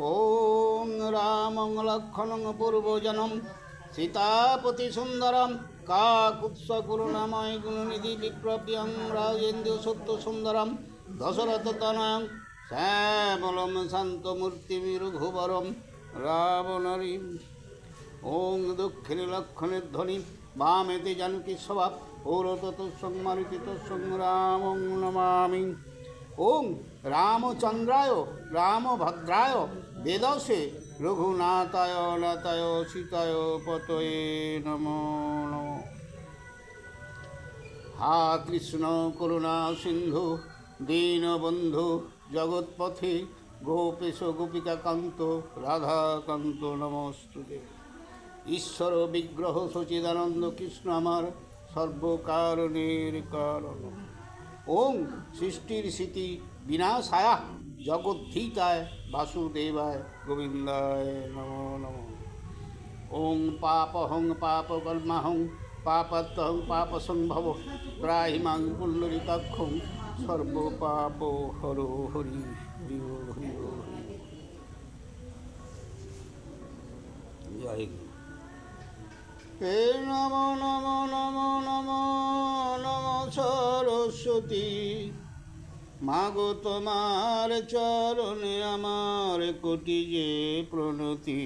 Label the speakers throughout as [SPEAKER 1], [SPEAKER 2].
[SPEAKER 1] ওং রামং লক্ষ্মণং পূর্বজনম সীতাপতি সুন্দরম কাকুৎস করুণাময় গুণনিধি বিপ্রপ্রিয়ং রাজেন্দ্র সত্য সুন্দরম দশরথ তনয়ং শ্যামলম শান্তমূর্তিমি রঘুবরম রাবণরিম। ওং দক্ষিণে লক্ষণের ধ্বনি বামেতে জানকী স্বভাব পৌরতত সংমারিত সংগ্রামং নমামি। ওং রামচন্দ্রায় রামভদ্রায় বেদসে রঘুনাথায় নাথায় সীতায় পতয়ে নমো নমঃ। হা কৃষ্ণ করুণা সিন্ধু দীনবন্ধু জগৎপথে গোপেশ গোপিকা কান্ত রাধাকান্ত নমস্তুতে। ঈশ্বর বিগ্রহ সচিদানন্দ কৃষ্ণ আমার সর্বকারণের কারণ। ওং সৃষ্টির স্মৃতি বিনাশায় জগদ্ধিতায় বাসুদেবায় গোবিন্দায় নমো নমঃ। ওং পাপহং পাপকর্মাহং পাপাত্মহং পাপসম্ভব ত্রাহিমাং পুণ্ডরীকাক্ষং সর্বপাপ হরো হরি হরি হরি হরি। জয় গুরু। হে নম নম নম নম নম সরস্বতী, মাগো তোমার চরণে আমার কোটি যে প্রণতি।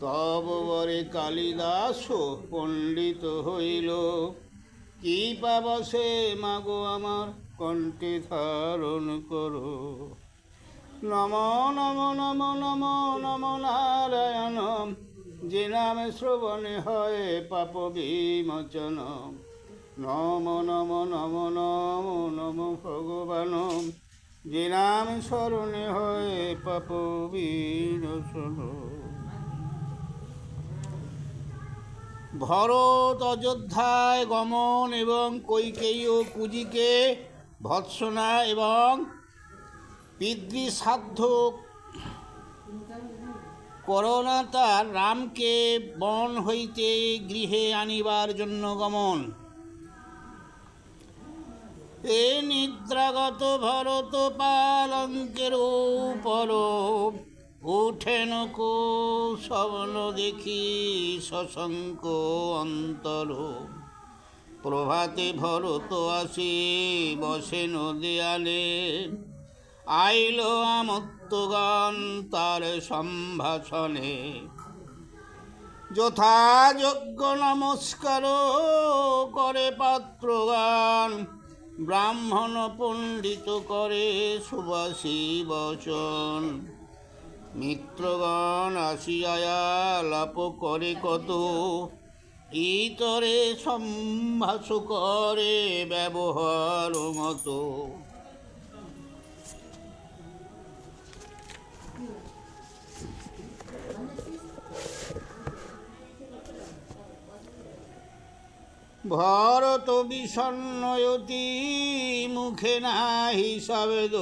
[SPEAKER 1] তব বরে কালিদাস পণ্ডিত হইল, কি পাবসে মাগো আমার কণ্ঠে ধারণ করো। নম নম নম নম নম নারায়ণ, যে নামে শ্রবণে হয় পাপ বিমোচন। নম নম নম নম নম ভগবান, যে নামে স্মরণে হয় পাপ বিনাশন। ভরত অযোধ্যায় গমন এবং কৈকেয়ী ও কুজিকে ভৎসনা এবং পিতৃশ্রাদ্ধ করোনা তার রামকে বন হইতে গৃহে আনিবার জন্য গমন। এ নিদ্রাগত ভরত পালঙ্কের উপর, উঠেন কো স্বপ্ন দেখি শশঙ্ক অন্তর। প্রভাতে ভরত আসি বসেন দেয়ালে, আইল আমত্তগান তার সম্ভাষণে। যথাযোগ্য নমস্কার করে পাত্রগান, ব্রাহ্মণ পণ্ডিত করে সুবাসী বচন। মিত্রগণ আসিয়া লাপ করে কত, ইতরে সম্ভাষ করে ব্যবহার মতো। ভরত বিষণ্ণয়তি মুখে নাহি শব্দ,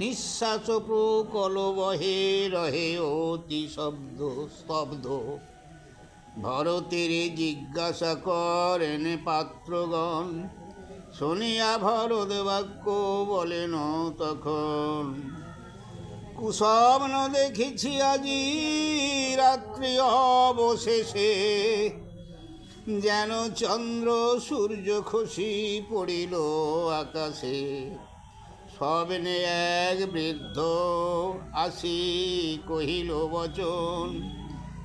[SPEAKER 1] নিঃশ্বাস প্রকল বহে রহে অতি শব্দ স্তব্ধ। ভরতের জিজ্ঞাসা করেন পাত্রগণ, শুনিয়া ভরত বাক্য বলেন তখন। কুস্বপ্ন দেখেছি আজি রাত্রি অবশেষে, যেন চন্দ্র সূর্য খসি পড়িল আকাশে। স্বপ্নে এক বৃদ্ধ আসি কহিল বচন,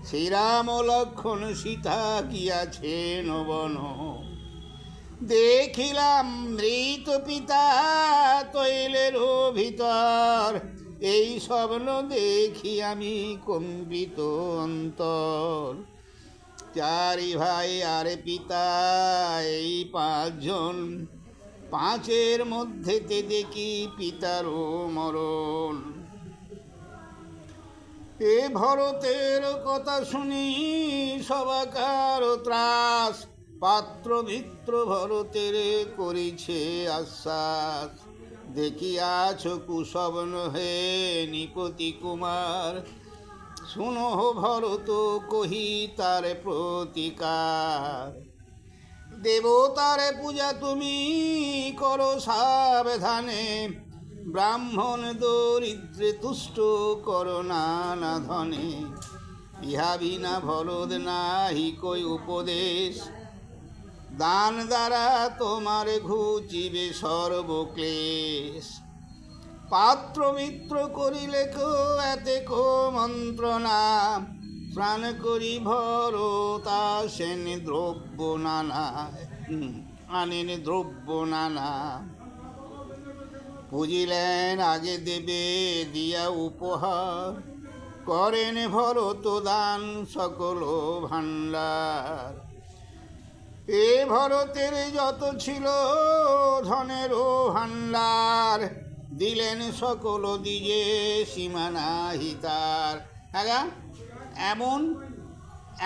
[SPEAKER 1] শ্রীরাম লক্ষ্মণ সীতা গিয়াছেন বন। দেখিলাম মৃত পিতা তৈলের ভিতর, এই স্বপ্ন দেখি আমি কম্পিত অন্তর। চারি ভাই আর পিতা এই পাঁচজন, পাঁচের মধ্যেতে দেখি পিতারও মরণ। এ ভরতের কথা শুনি সবাকার ত্রাস, পাত্র মিত্র ভরতের করিছে আশ্বাস। দেখিয়াছ কুস্বপ্ন হে নিপতি কুমার, শুনো ভরত কহি তার প্রতিকার। দেবতার পূজা তুমি করো সাবধানে, ব্রাহ্মণ দরিদ্রে তুষ্ট করো নানা ধনে। ইহা বিনা ভরদ নাহি কই উপদেশ, দান দ্বারা তোমার ঘুচিবে সর্বক্লেশ। পাত্র মিত্র করিলে কো এতে কো মন্ত্রণা, প্রাণ করি ভরতা সেন দ্রব্য নানা, আনেন দ্রব্য নানা। পুজিলেন আগে দেবে দিয়া উপহার, করেন ভরত দান সকল ভাণ্ডার। এ ভরতের যত ছিল ধনেরও ভাণ্ডার, দিলেন সকল দিজে সীমা নাহি তার। হ্যাঁ, এমন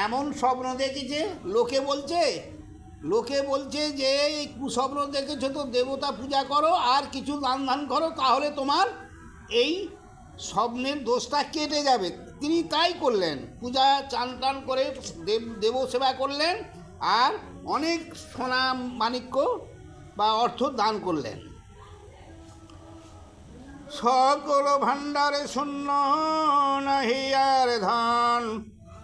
[SPEAKER 1] এমন স্বপ্ন দেখেছে, লোকে বলছে যে এই কুস্বপ্ন দেখেছো তো দেবতা পূজা করো আর কিছু দান ধান করো, তাহলে তোমার এই স্বপ্নের দোষটা কেটে যাবে। তিনি তাই করলেন, পূজা চান টান করে দেব সেবা করলেন আর অনেক সোনা মাণিক্য বা অর্থ দান করলেন। সকল ভাণ্ডারে শূন্য নাহি আর ধন,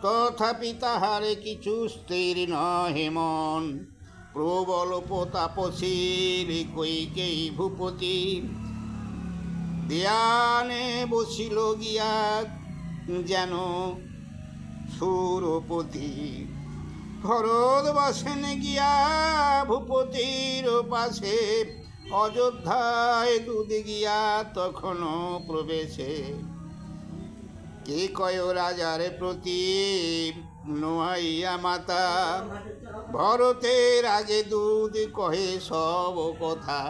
[SPEAKER 1] তথাপি তাহারে কিছু স্থির নহে মন। প্রবল প্রতাপশীল কৈকেয়ী ভূপতি, ধ্যানে বসিল গিয়া যেন সুরপতি। ভরত বসেন গিয়া ভূপতির পাশে, অযোধ্যায় দুধ গিয়া তখনও প্রবেশে। কে কয় রাজার প্রতি নোয়াইয়া মাতা, ভরতের আগে দুধ কহে সব কথা।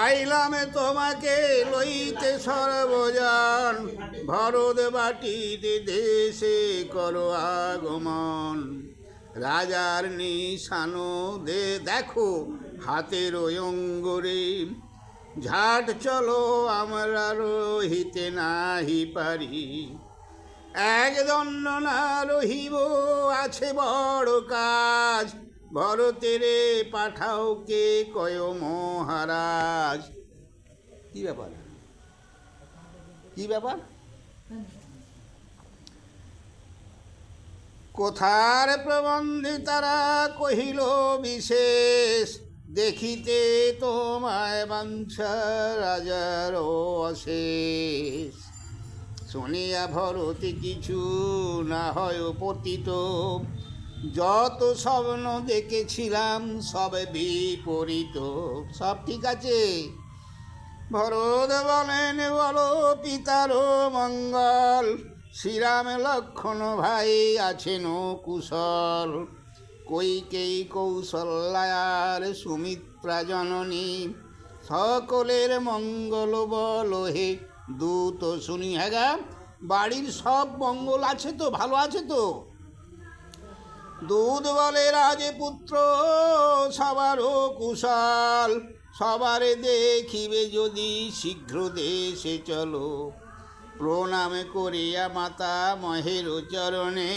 [SPEAKER 1] আইলামে তোমাকে লইতে সর্বজন, ভরত বাটিতে দেশে করো আগমন। রাজার নিশানো দেখো হাতের অঙ্গরে, ঝাট চলো আমরা রহিতে নাহি পারি। এক দণ্ড না রহিব আছে বড় কাজ, ভরতেরে পাঠাও কে কয় মহারাজ। কি ব্যাপার? কোথার প্রবন্ধে তারা কহিল বিশেষ, দেখিতে তোমায় বাঞ্ছা রাজার অশেষ। শুনিয়া ভরতে কিছু না হয় পতিত, যত স্বপ্ন দেখেছিলাম সব বিপরীত। সব ঠিক আছে। ভরত বলেন বলো পিতার মঙ্গল, শ্রীরাম লক্ষ্মণ ভাই আছেন কুশল। কৈকেয়ী কৌশল্যার সুমিত্রা জননী, সকলের মঙ্গল বল হে দূত শুনি। হ্যাঁ, বাড়ির সব মঙ্গল আছে তো, ভালো আছে তো? দুধ বলে রাজপুত্র সবারও কুশল, সবারে দেখিবে যদি শীঘ্র দেশে চলো। প্রণাম করিয়া মাতা মহের চরণে,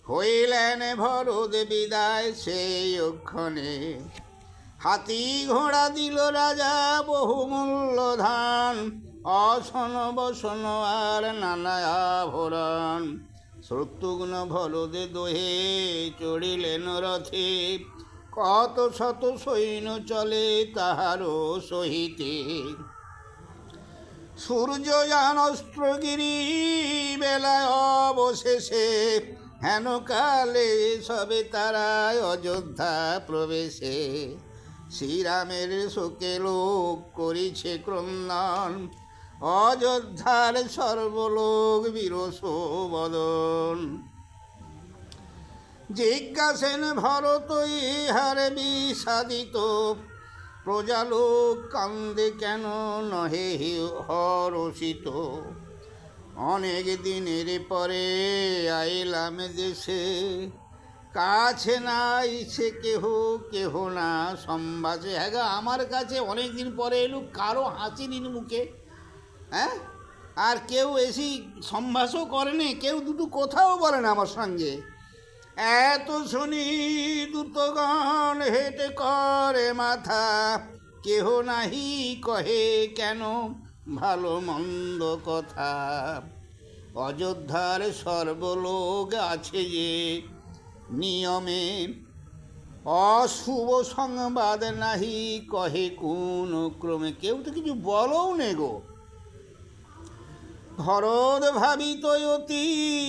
[SPEAKER 1] হইলেন ভরত বিদায় সেই অক্ষণে। হাতি ঘোড়া দিল রাজা বহুমূল্য ধান, আসন বসন আর নানা আভরণ। শত্রুঘ্ন ভরতে দোহে চড়িলেন রথে, কত শত সৈন্য চলে তাহারও সহিতে। সূর্যযান অস্ত্রগিরি বেলায় অবশেষে, হেন কালে সবে তারায় অযোধ্যা প্রবেশে। শ্রীরামের শোকে লোক করিছে ক্রন্দন, অযোধ্যার সর্বলোক বিরস বদন। জিজ্ঞাসেন ভরত ইহার বিষাদিত, প্রজালোক কান্দে কেন নহে হরষিত। অনেক দিনের পরে আইলাম দেশে, কাছে নাই সে কেহ না সম্বাসে। হ্যাঁ, আমার কাছে অনেক দিন পরে এলু, কারো হাসি নিন মুখে। হ্যাঁ, আর কেউ এসি সম্ভাষও করেনি, কেউ দুটো কথাও বলে না আমার সঙ্গে। এত শুনি দ্রুতগণ হেঁটে করে মাথা, কেহ নাহি কহে কেন ভালো মন্দ কথা। অযোধ্যার সর্বলোক আছে যে নিয়মে, অশুভ সংবাদ নাহি কহে কোন ক্রমে। কেউ তো কিছু বলও নে গো। ভরত ভাবিত অতি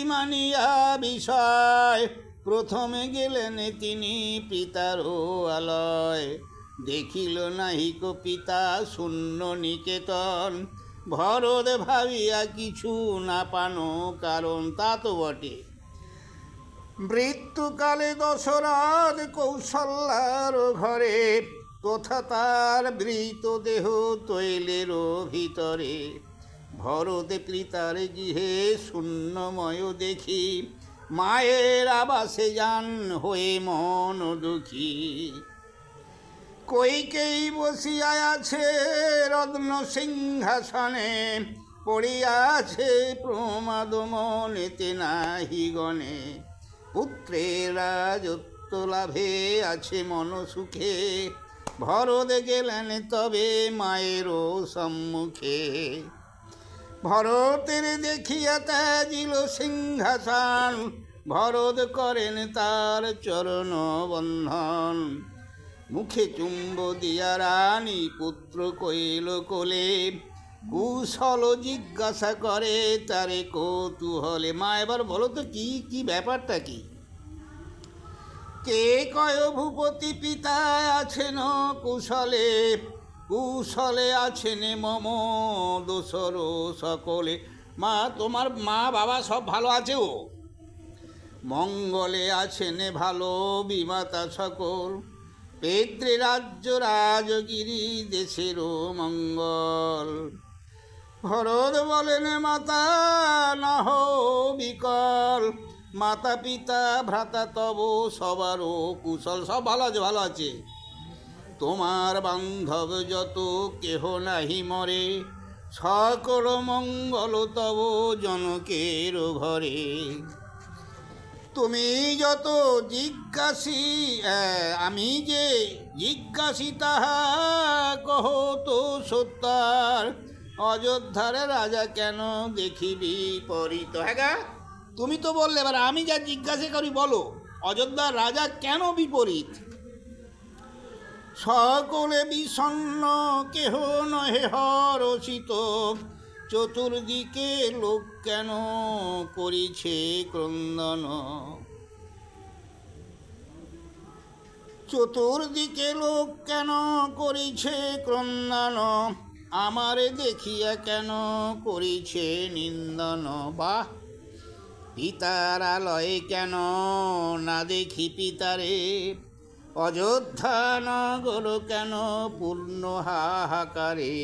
[SPEAKER 1] মানিয়া বিষয়, প্রথমে গেলেন তিনি পিতার আলয়। দেখিল নাহিক পিতা শূন্য নিকেতন, ভরত ভাবিয়া কিছু না পানো কারণ। তা তো বটে, মৃত্যুকালে দশরথ কৌশল্যার ঘরে, তথা তার মৃত দেহ তৈলের ভিতরে। ভরত পিতার গৃহে শূন্যময় দেখি, মায়ের আবাসে যান হয়ে মন দুঃখী। কইকেই বসিয়া আছে রত্ন সিংহাসনে, পড়িয়াছে প্রমাদ মনেতে নাহি গণে। পুত্রের রাজত্ব লাভে আছে মন সুখে, ভরত গেলেন তবে মায়েরও সম্মুখে। ভরতের দেখিয়া ত্যাজিল সিংহাসন, ভরত করেন তার চরণ বন্ধন। মুখে চুম্ব দিয়া রানী পুত্র কইল কোলে, কুশল জিজ্ঞাসা করে তারে কৌতূহলে। মা এবার বলো তো কি কি ব্যাপারটা কি? কে কয় ভূপতি পিতা আছেন কুশলে, কুশলে আছেন মম দোসর সকলে। মা তোমার মা বাবা সব ভালো আছে ও, মঙ্গলে আছেন ভালো বিমাতা সকল। পেত্রে রাজ্য রাজগিরি দেশেরও মঙ্গল। ভরত বলেন মাতা না হও বিকল, মাতা পিতা ভ্রাতা তব সবারও কুশল। সব ভালো আছে, ভালো আছে। তোমার বান্ধব যত কেহ নাহি মরে, সকল মঙ্গল তব জনকের ঘরে। তুমি যত জিজ্ঞাসী আমি যে জিজ্ঞাসী তাহা কহ তো সত্যার, অযোধ্যার রাজা কেন দেখিবি পরিত। হ্যাঁ গা, তুমি তো বললে, এবার আমি যা জিজ্ঞাসা করি বলো, অযোধ্যার রাজা কেন বিপরীত? সকলে বিষণ্ণ কেহ নহে হরষিত, চতুর্দিকে লোক কেন করিছে ক্রন্দন। চতুর্দিকে লোক কেন করিছে ক্রন্দন, আমারে দেখিয়া কেন করিছে নিন্দন। বাহ, পিতার আলয়ে কেন না দেখি পিতারে, অযোধ্যা নগর কেন পূর্ণ হাহাকারে।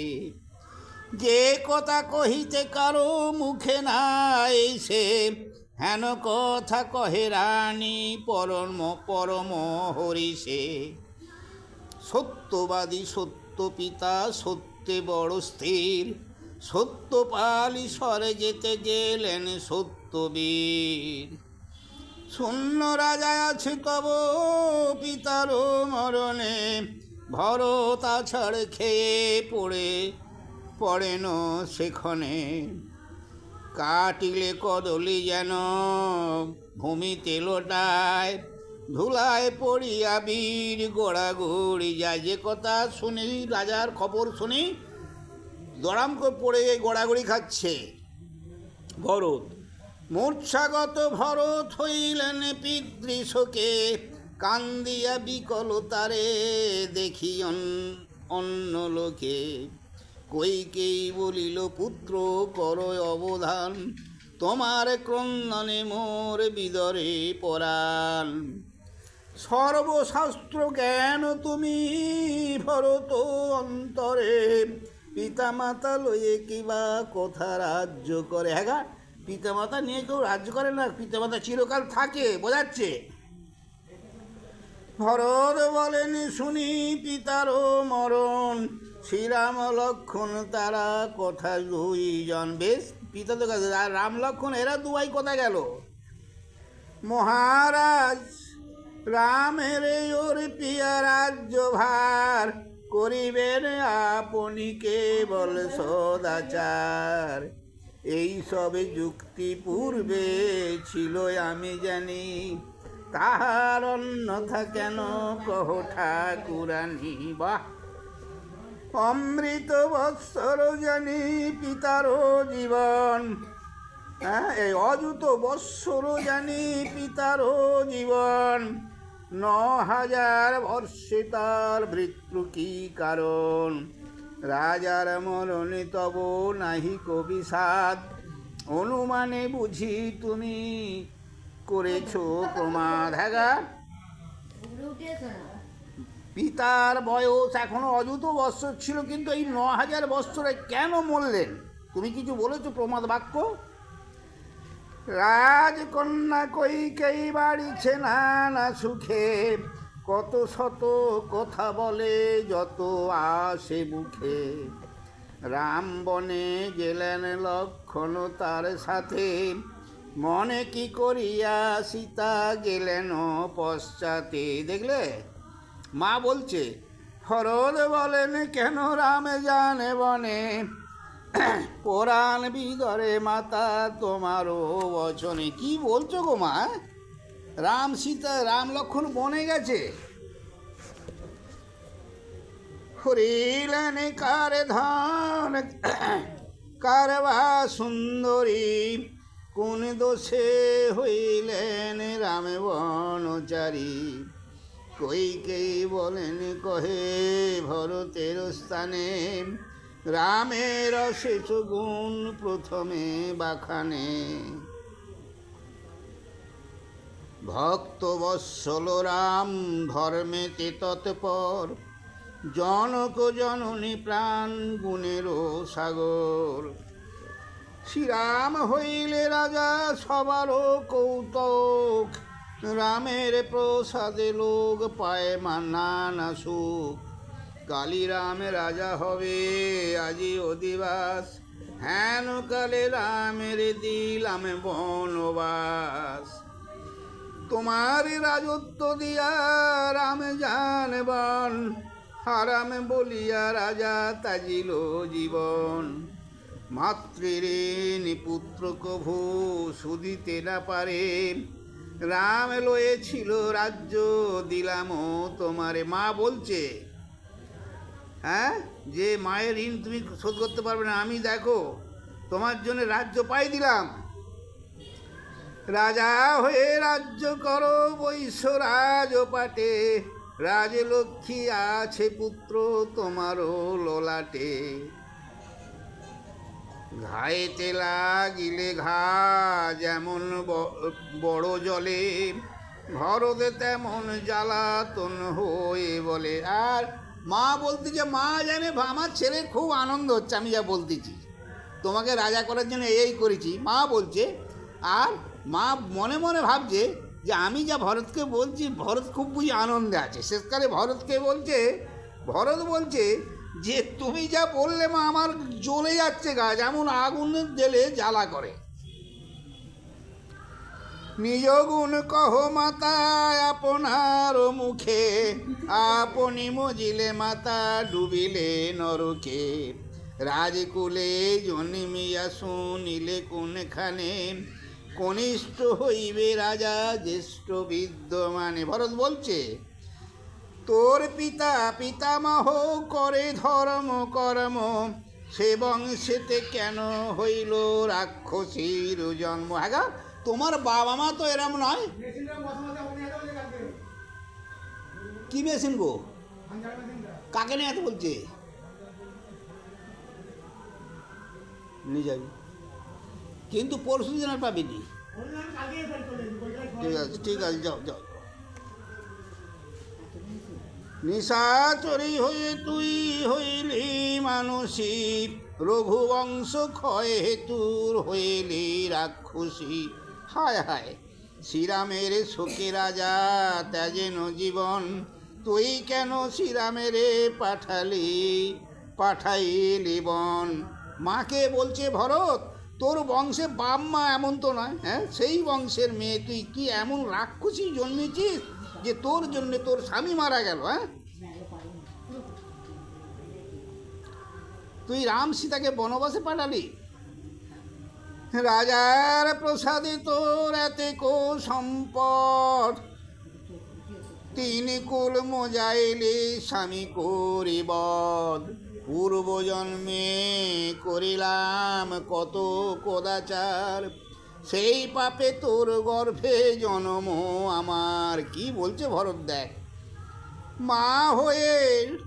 [SPEAKER 1] যে কথা কহিতে কারো মুখে নাই সে, হেন কথা কহে রানী পরম পরম হরিষে। সত্যবাদী সত্য পিতা সত্যে বড় স্থির, সত্যপালি স্বরে যেতে গেলেন সত্যবীর। শূন্য রাজা আছে তব পিতারও মরণে, ভরত আছাড় খেয়ে পড়েন সেখানে। কাটিলে কদলি যেন ভূমিতে লোটায়, ধুলায় পড়িয়া বীর গোড়াগড়ি যায়। যে কথা শুনি, রাজার খবর শুনি, দড়াম করে পড়ে গোড়াগড়ি খাচ্ছে ভরত। মূর্ছাগত ভরত হইলেন পিতৃশোকে, কান্দিয়া বিকল তারে দেখি অন্য লোকে। কইকেই বলিল পুত্র কর অবধান, তোমার ক্রন্দনে মোর বিদরে পরাণ। সর্বশাস্ত্র জ্ঞান তুমি ভরত অন্তরে, পিতামাতা লয়ে কিবা কথা রাজ্য করে। হ্যাঁ, পিতামাতা নিয়ে কেউ রাজ্য করে না, পিতামাতা চিরকাল থাকে, বোঝাচ্ছে। ভরত বলেন শুনি পিতারও মরণ, শ্রীরাম লক্ষণ তারা কথা দুইজন, বেশ পিতা তো কাছে, আর রাম লক্ষণ এরা দুয়াই কোথায় গেল? মহারাজ রামের ওর পিয়া রাজ্য ভার, করিবেন আপনি কেবল সদাচার। এই সবে যুক্তি পূর্বে ছিল আমি জানি, তাহার অন্যথা কেন কহ ঠাকুরানী। বাহ! অমৃত বৎসর জানি পিতার জীবন, হ্যাঁ, এই অযুত বৎসর জানি পিতার জীবন, ৯,০০০ বর্ষে তার মৃত্যু কি কারণ। রাজার মরণে তব নাহি কবিষাদ, অনুমানে বুঝি তুমি করেছ প্রমাদ। হ্যাঁ, পিতার বয়স এখনো অযুত বৎসর ছিল, কিন্তু এই ৯,০০০ বৎসরে কেন মরলেন? তুমি কিছু বলেছো প্রমাদ বাক্য? রাজকন্যা কইকেই বাড়িছে নানা সুখে, কত শত কথা বলে যত আসে মুখে। রাম বনে গেলেন লক্ষণ তার সাথে, মনে কি করিয়া সীতা গেলেন পশ্চাতে। দেখলে, মা বলছে, হরদ বলেন কেন রাম জানে বনে, পুরাণ বিদরে মাতা তোমারও বচনে। কি বলছো গো মা? রাম সীতা রাম লক্ষণ বনে গেছে, হরিলেন কার ধন কারবা সুন্দরী, কোন দোষে হইলেন রাম বনচারী। কইকেই বলেন কহে ভরতের স্থানে, রামের শেষ গুণ প্রথমে বাখানে। ভক্ত বৎসল রাম ধর্মেতে তৎপর, জনক জননী প্রাণ গুণেরও সাগর। শ্রীরাম হইলে রাজা সবারও কৌতুক, রামের প্রসাদে লোক পায় নানা সুখ। কালিরাম রাজা হবে আজি অধিবাস, হেন কালে রামের দিলাম বনবাস। তোমার রাজত্ব দিয়া রাম জানবন, হারাম বলিয়া রাজা তাজিল জীবন। মাতৃঋণ পুত্র কভু শুধিতে না পারে, রাম লয়েছিল রাজ্য দিলাম তোমারে। মা বলছে, হ্যাঁ, যে মায়ের ঋণ তুমি শোধ করতে পারবে না, আমি দেখো তোমার জন্য রাজ্য পাই দিলাম। রাজা হয়ে রাজ্য করো বৈশ্যরাজ পাটে, রাজলক্ষ্মী আছে পুত্র তোমারও ললাটে। ঘায়েতে লাগিলে ঘা যেমন বড় জলে, ভরতে তেমন জ্বালাতন হয়ে বলে। আর মা বলতেছে, মা জানে আমার ছেলের খুব আনন্দ হচ্ছে আমি যা বলতেছি, তোমাকে রাজা করার জন্য এই করেছি, মা বলছে। আর মা মনে মনে ভাবছে যে আমি যা ভরতকে বলছি, ভরত খুব বুঝি আনন্দে আছে। শেষকালে ভরতকে বলছে, ভরত বলছে যে তুমি যা বললে মা, আমার জ্বলে যাচ্ছে গা, যেমন আগুনের জেলে জ্বালা করে। নিজ গুণ কহ মাতা আপনার মুখে, আপনি মজিলে মাতা ডুবিলে নরকে। রাজকুলে জন্মিয়া শুনিলে কোনখানে, কনিষ্ঠ হইবে রাজা জ্যেষ্ঠ বিদ্যমানে। ভরত বলছে, তোর পিতা পিতামহ করে ধর্ম কর্ম, সে বংশেতে কেন হইল রাক্ষসীর জন্ম। হ্যাঁ, তোমার বাবা মা তো এরম নয়। কি মেশিন গো? কাকে নিয়ে এত বলছে? নিয়ে যাবি, কিন্তু পরশু দিন আর পাবিনি। ঠিক আছে, ঠিক আছে, যাও যাও। নিশাচরি হয়ে তুই হইলি মানসী, রঘুবংশ ক্ষয় হেতুর হইলি রাক্ষসী। হায় হায়, শ্রীরামের শোকে রাজা ত্যাজেন জীবন, তুই কেন শ্রীরামের পাঠালি পাঠাইলি বন। মাকে বলছে, ভরত তোর বংশে বাপ মা এমন তো নয়, হ্যাঁ সেই বংশের মেয়ে তুই কি এমন রাক্ষসী জন্মেছিস যে তোর জন্যে তোর স্বামী মারা গেল? হ্যাঁ, তুই রাম সীতাকে বনবাসে পাঠালি, রাজার প্রসাদে তোর এতে কো সম্পদ, তিন কুল মজাইলে স্বামী করি বধ। পূর্বজন্মে করিলাম কত কদাচার, সেই পাপে তোর গর্ভে জন্ম আমার। কি বলছে ভরত দেখ, মা হয়ে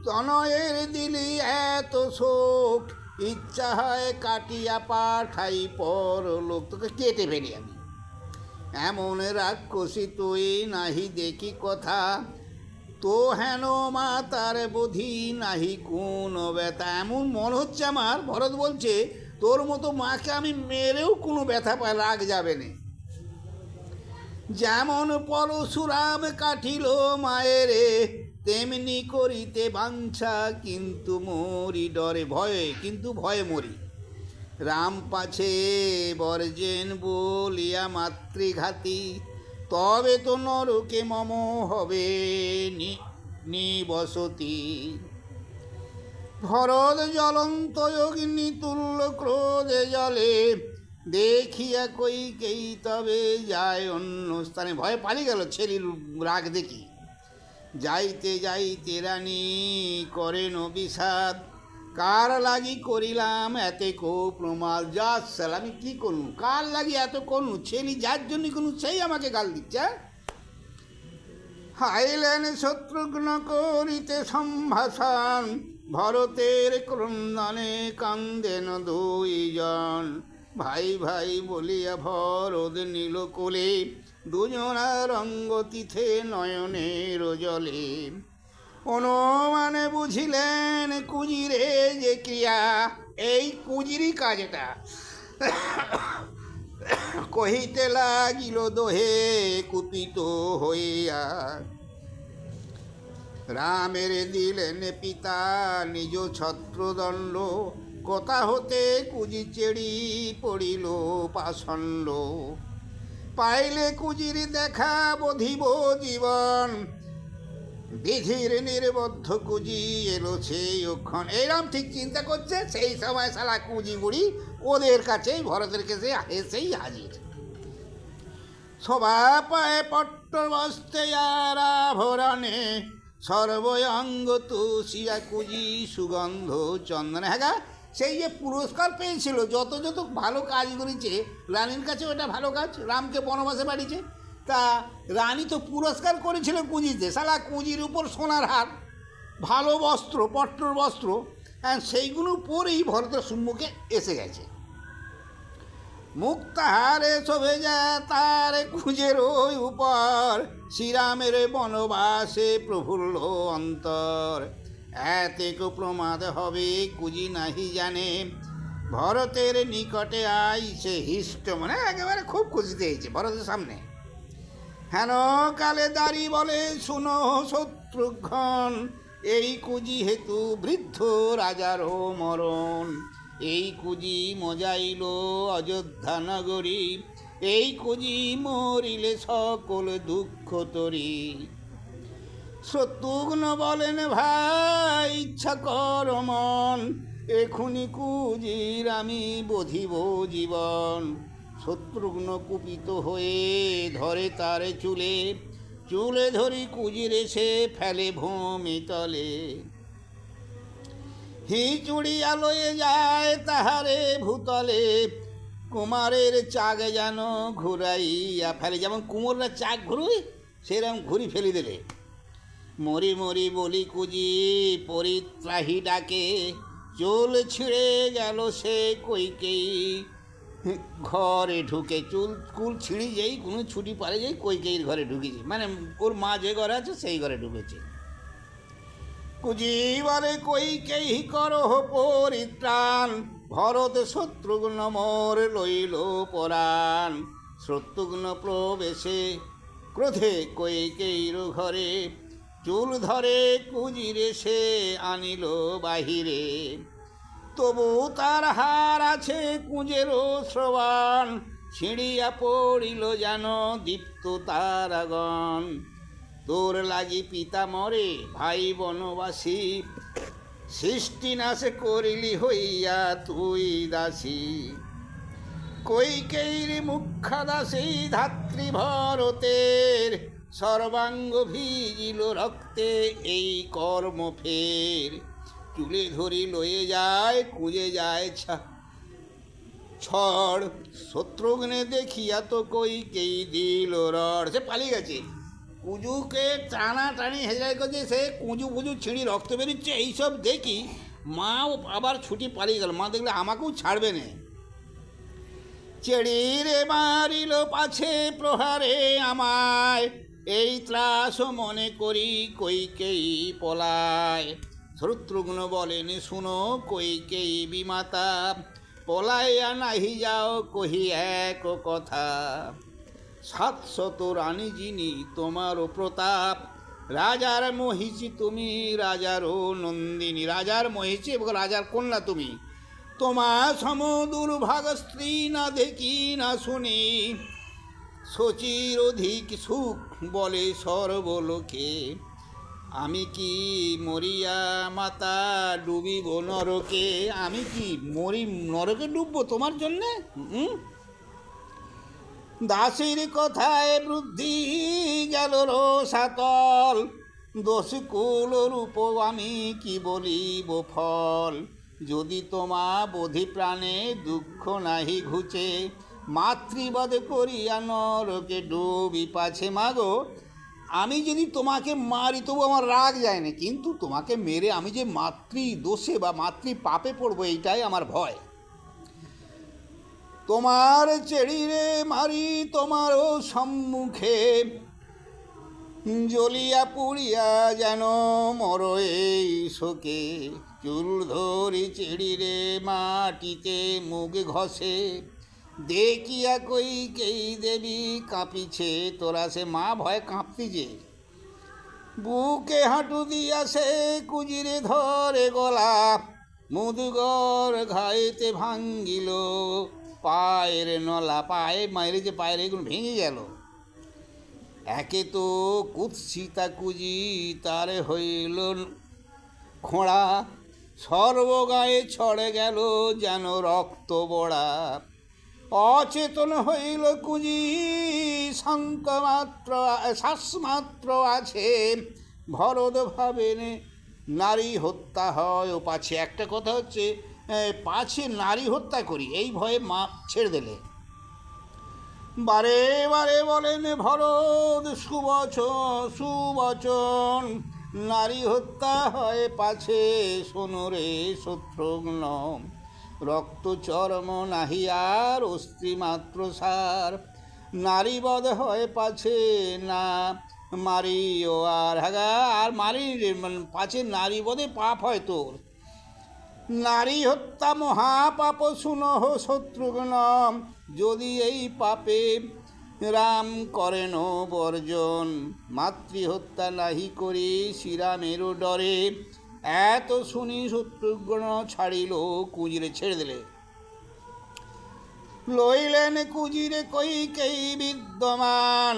[SPEAKER 1] তনয়ের দিলি এত শোক, ইচ্ছা হয় কাটিয়া পাঠাই পরলোক, তোকে কেটে ফেলি আমি। এমন রাক্ষসী তুই নাহি দেখি কথা, তো হেন মা তার বোধি নাহি কোন ব্যথা। এমন মনে হচ্ছে আমার, ভরত বলছে, তোর মতো মাকে আমি মেরেও কোনো ব্যথা পায় রাগ যাবে না। যেমন পরশুরাম কাটিল মায়েরে, তেমনি করিতে বাঞ্ছা, কিন্তু মরি ডরে ভয়ে, কিন্তু ভয়ে মরি। রাম পাছে বর্জেন বলিয়া মাতৃঘাতী, তবে তো নরকে মম হবে নিবসতি। ভরত জ্বলন্ত অগ্নি তুল্য ক্রোধে জলে, দেখিয়া কইকেই তবে যায় অন্য স্থানে। ভয়ে পালিয়ে গেল ছেলের রাগ দেখি। যাইতে যাইতে রানী করেন বিষাদ, কার লাগি করিলাম এতে কো প্রমাদ। যা সাল, আমি কী করলু, কার লাগি এত করলু, ছেলে যার জন্য করলু সেই আমাকে গাল দিচ্ছে। হাইলেন শত্রুঘ্ন করিতে সম্ভাষণ, ভরতের ক্রন্দনে কান্দেন দুইজন। ভাই ভাই বলিয়া ভরত নীল কোলে, দুজনার অঙ্গ তিথে নয়নের জলে। অনুমানে বুঝিলেন কুজিরে যে ক্রিয়া, এই কুজিরই কাজ এটা। কহিতে লাগিল দোহে কুপিত হইয়া, রামের দিলেন পিতা নিজ ছত্রদণ্ড, কথা হতে কুজি চেড়ি পড়িল পাষণ্ড। পাইলে কুজির দেখা বধিব জীবন, বিধির নির্বদ্ধ কুজি এলো সেই অক্ষণ। এইরকম ঠিক চিন্তা করছে, সেই সময় শালা কুজি বুড়ি ওদের কাছেই ভরতের কাছে এসেই হাজির। শোভা পায় পট্ট বস্তে আর আভরণে, সর্বঙ্গ তুষিয়া কুজি সুগন্ধ চন্দনে। হ্যাঁ গা, সেই যে পুরস্কার পেয়েছিল, যত যত ভালো কাজ করেছে রানীর কাছে, ওটা ভালো কাজ, রামকে বনবাসে পাঠিয়েছে। তা রানী তো পুরস্কার করেছিল কুঁজিতে, শালা কুঁজির উপর সোনার হার, ভালো বস্ত্র, পট্টর বস্ত্র, হ্যাঁ সেইগুলো পরেই ভরতের সম্মুখে এসে গেছে। মুখ তাহারে শোভে যায় তার কুঁজের ওই উপর, শ্রীরামের বনবাসে প্রফুল্ল অন্তর। এতেক প্রমাদ হবে কুঁজি নাহি জানে, ভরতের নিকটে আইছে হিষ্ট, মানে একেবারে খুব খুশিতে হয়েছে ভরতের সামনে। হেন কালে দাঁড়ি বলে শুনো শত্রুঘ্ন, এই কুজি হেতু বৃদ্ধ রাজারও মরণ। এই কুজি মজাইল অযোধ্যা নগরী, এই কুজি মরিলে সকল দুঃখ তরি। শত্রুঘ্ন বলেন ভাই ইচ্ছা কর মন, এখুনি কুজির আমি বধিব জীবন। শত্রুঘ্ন কুপিত হয়ে ধরে তার চুলে, চুলে ধরি কুজির এসে ফেলে ভূমি তলে। হিচুড়ি আলোয় যায় তাহারে ভূতলে, কুমারের চাক যেন ঘুরাইয়া ফেলে। যেমন কুমোররা চাক ঘুরুই, সেরকম ঘুরি ফেলে দিলে। মরি মরি বলি কুজি পরিত্রাহী ডাকে, চুল ছিঁড়ে গেল সে কইকেই ঘরে ঢুকে। কুল ছিঁড়ি যেই কোনো ছুটি পারে যেই কইকেইর ঘরে ঢুকেছে, মানে ওর মা যে ঘরে আছে সেই ঘরে ঢুকেছে। কুজি বলে কইকেই করো পরিত্রাণ, ভরত শত্রুঘ্ন মোর লইল পরাণ। শত্রুঘ্ন প্রবেশে ক্রোধে কইকেইর ঘরে, চুল ধরে কুজিরে সে আনিল বাহিরে, তবু তার হার আছে কুঁজেরও শ্রবণ, ছিঁড়িয়া পড়িল যেন দীপ্ত তারাগণ। তোর লাগি পিতা মরে ভাই বনবাসী, সৃষ্টি নাশে করিলি হইয়া তুই দাসী। কৈকেয়ীর মুখ্যা দাসী ধাত্রী ভরতের, সর্বাঙ্গ ভিজিল রক্তে এই কর্ম ফের। চুলে ধরি লয়ে যায় কুঁজে যায় ছড়, শত্রুঘ্নে দেখিয়া তো কৈকেয়ী দিল রড়। সে পালিয়ে গেছে, কুঁজুকে টানাটানি হেজাই করছে, সে কুঁজু ফুজু ছিঁড়ি রক্ত বেরোচ্ছে এইসব দেখি মাও আবার ছুটি পালিয়ে গেল। মা দেখলে আমাকেও ছাড়বে না। চেড়িরে মারিল পাছে প্রহারে আমায়, এই ত্রাস মনে করি কৈকেয়ী পলায়। শত্রুঘ্ন বলেন শুনো কৈকেয়ী বিমাতা, পলাইয়া নাহি যাও কহি এক কথা। 700 রানী যিনি তোমারও প্রতাপ, রাজার মহিষী তুমি রাজারও নন্দিনী। রাজার মহিষী এবং রাজার কন্যা তুমি, তোমার সম দুর্ভাগ স্ত্রী না দেখি না শুনি। শচীর অধিক সুখ বলে সর্বলোকে, আমি কি মরিয়া মাতা ডুবিব নরকে। আমি কি মরি নরকে ডুববো তোমার জন্যে? দাসীর কথায় বুদ্ধি গেল রসাতল, দোষ কুল রূপ আমি কি বলিব ফল। যদি তোমা বোধি প্রাণে দুঃখ নাহি ঘুচে, মাতৃবধ করিয়া নরকে ডুবি পাছে। মাগো আমি যদি তোমাকে মারি তবু আমার রাগ যায় না, কিন্তু তোমাকে মেরে আমি যে মাতৃ দোষে বা মাতৃ পাপে পড়বো এইটাই আমার ভয়। তোমার চেড়িরে মারি তোমারও সম্মুখে, জ্বলিয়া পুড়িয়া যেন মর এই শোকে। চুল ধরি চেড়িরে মাটিতে মুখ ঘষে, দেখিয়া কৈকেয়ী দেবী কাঁপিছে তোরা। সে মা ভয় কাঁপতিছে। বুকে হাঁটু দিয়া সে কুজিরে ধরে গলা, মুদগর ঘাইতে ভাঙ্গিল পায়ের নলা। পায়ে মায়ের যে পায়ের এগুলো ভেঙে গেল। একে তো কুৎসিতা কুজি তার হইল খোঁড়া, সর্বগায়ে ছড়ে গেল যেন রক্ত বড়া। অচেতন হইল কুজি শঙ্কমাত্র শ্বাসমাত্র আছে, ভরত ভাবেন নারী হত্যা হয় ও পাছে। একটা কথা হচ্ছে পাছে নারী হত্যা করি এই ভয়ে মা ছেড়ে দিলে। বারে বারে বলেন ভরত সুবচন, নারী হত্যা হয় পাছে শোনো রে শত্রুঘ্ন। রক্ত চর্ম নাহি আর অস্ত্রী মাত্র সার, নারীবধ হয় পাছে না মারিও আর। হ্যাঁ আর মারি পাছে নারীবধে পাপ হয় তোর। নারী হত্যা মহাপাপ শুনহ শত্রুঘ্ন, যদি এই পাপে রাম করেন বর্জন। মাতৃহত্যা নাহি করি শ্রীরামেরও ডরে, এত শুনি শত্রুঘ্ন ছাড়িল কুজিরে, ছেড়ে দিলে। লইলেন কুজিরে কৈকেয়ী বিদ্যমান,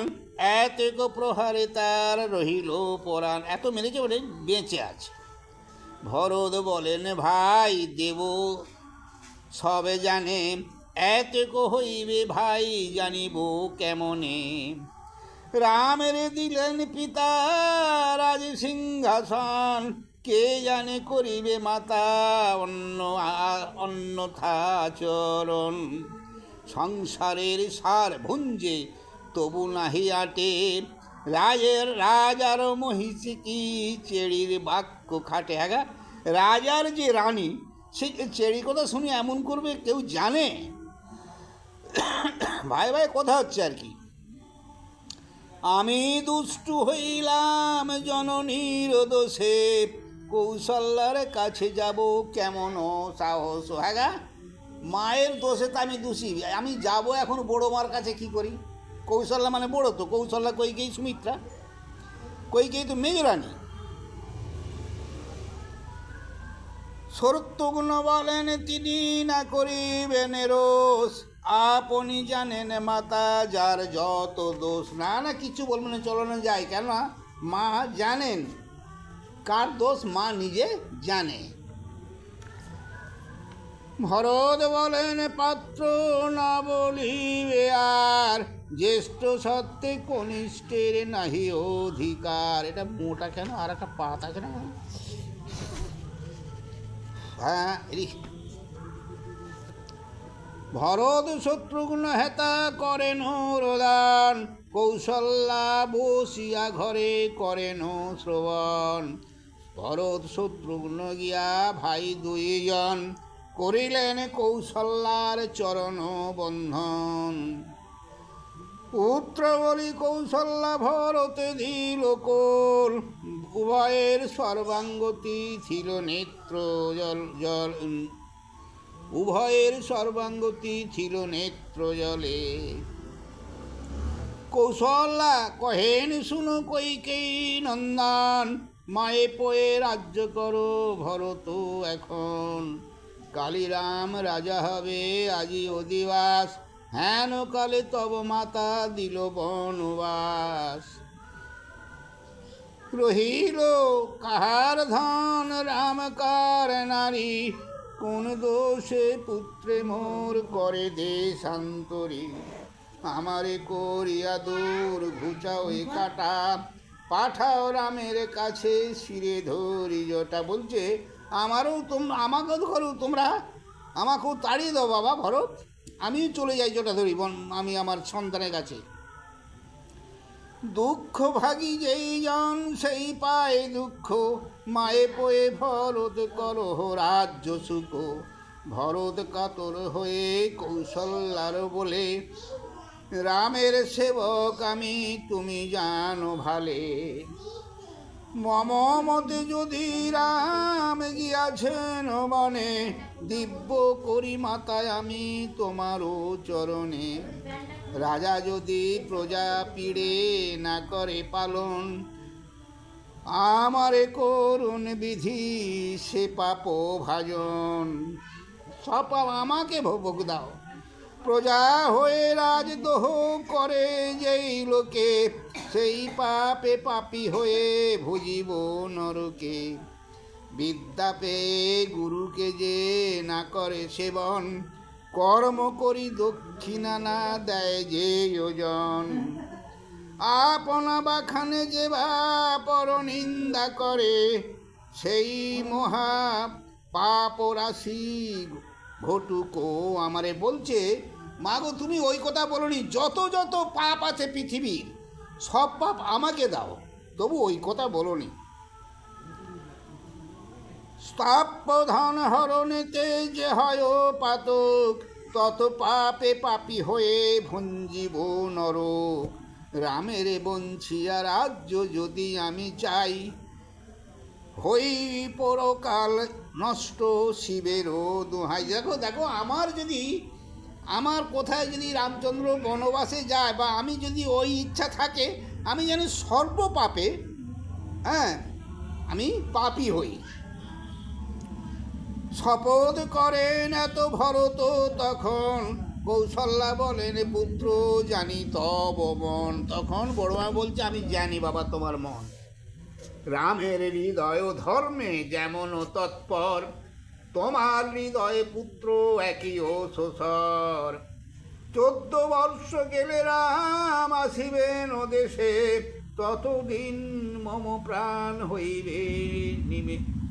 [SPEAKER 1] এত প্রহারে তার রহিল পরাণ। এত মেরেছে বলে বেঁচে আছে। ভরত বলেন ভাই দেব সবে জানে, এত হইবে ভাই জানিব কেমনে। রামের দিলেন পিতা রাজ সিংহাসন, কে জানে করিবে মাতা অন্যথা চরণ। সংসারের সার ভুঞ্জে তবু নাহি আটে, রাজার মহিষী কি চেড়ির বাক্য খাটে। হ্যাঁ রাজার যে রানী সে চেড়ি কথা শুনে এমন করবে কেউ জানে? ভাই ভাই কথা হচ্ছে আর কি। আমি দুষ্টু হইলাম জননীর দোষে, কৌশল্যার কাছে যাব কেমন সাহস। হ্যাঁ মায়ের দোষে তো আমি দোষী, আমি যাব এখন বড় মার কাছে কি করি? কৌশল্যা মানে বড় তো, কৌশল্যা কৈকেয়ী সুমিত্রা। কইকেয়ী তো মেজরানী। শরত্রুঘ্ন বলেন তিনি না করিবেন রোষ, আপনি জানেন মাতা যার যত দোষ। না না কিছু বলবেন না, চলো না যাই, কেন মা জানেন কার দোষ, মা নিজে জানে। ভরত বলেন পাত্র না বলিবে আর, জ্যেষ্ঠ সত্ত্বে কনিষ্ঠের নাহি অধিকার। এটা মোটা কেন, আর একটা পাতা কেন? হ্যাঁ, ভরত শত্রুঘ্ন হেতা করেন রোদন, কৌশল্যা বসিয়া ঘরে করেন শ্রবণ। ভরত শত্রুঘ্ন গিয়া ভাই দুইজন, করিলেন কৌশল্যার চরণ বন্ধন। পুত্র বলি কৌশল্যা ভরতে দিল কোল, উভয়ের সর্বাঙ্গতি ছিল নেত্র জল জল, উভয়ের সর্বাঙ্গতি ছিল নেত্র জলে। কৌশল্যা কহেন শুনো কইকেয়ী নন্দন, মায়ে পয়ে রাজ্য করো ভরত এখন। কালিরাম রাজা হবে আজি অধিবাস, হেন কালে তব মাতা দিল বনবাস। রহিল কাহার ধন রাম কার নারী, কোন দোষে পুত্রে মোর করে দেশান্তরী। আমারে করিয়া দূর ঘুচাও এ কাটা, পাঠাও রামের কাছে শিরে ধরি জটা। বলছে আমাকেও করো তোমরা, আমাকেও তাড়িয়ে দাও বাবা ভরত, আমিও চলে যাই জটা ধরি, আমি আমার সন্তানের কাছে। দুঃখ ভাগী যেই জন সেই পায় দুঃখ, মায়ে পয়ে ভরত করহ রাজ্য সুখ। ভরত কাতর হয়ে কৌশল্যার বলে, রামের সেবক আমি তুমি জানো ভালে। মম মতে যদি রাম গিয়াছেন বনে, দিব্য করি মাতায় আমি তোমারও চরণে। রাজা যদি প্রজা পীড়ে না করে পালন, আমারে করুণ বিধি সে পাপ ভাজন। সব পাপ আমাকে ভোগ দাও। প্রজা হয়ে রাজদোহ করে যেই লোকে, সেই পাপে পাপী হয়ে ভুজিব নরকে। বিদ্যা পেয়ে গুরুকে যে না করে সেবন, কর্ম করি দক্ষিণা না দেয় যে যোজন। আপনা বাখানে যে বা পর নিন্দা করে, সেই মহা পাপ রাশি ঘটুকো আমারে। বলছে মাগো তুমি ওই কথা বলনি, যত যত পাপ আছে পৃথিবীর সব পাপ আমাকে দাও, তবু ওই কথা বলনি। স্থাপ্য ধন হরণেতে যে হয় পাতক, তত পাপে পাপী হয়ে ভঞ্জিব নরক। রামের বঞ্চিয়া রাজ্য যদি আমি চাই, হই পরকাল নষ্ট শিবেরও দোহাই। দেখো দেখো আমার যদি, আমার কোথায় যদি রামচন্দ্র বনবাসে যায়, বা আমি যদি ওই ইচ্ছা থাকে, আমি যেন সর্বপাপে, হ্যাঁ, আমি পাপী হই। শপথ করেন এত ভরত তখন, কৌশল্যা বলেন পুত্র জানি তব মন। তখন বড়মা বলছে আমি জানি বাবা তোমার মন। রামের হৃদয় ধর্মে যেমন তৎপর, তোমার হৃদয়ে পুত্র একই ও শ্বশর। 14 বর্ষ গেলে রাম আসিবেন দেশে, ততদিন মম প্রাণ হইবে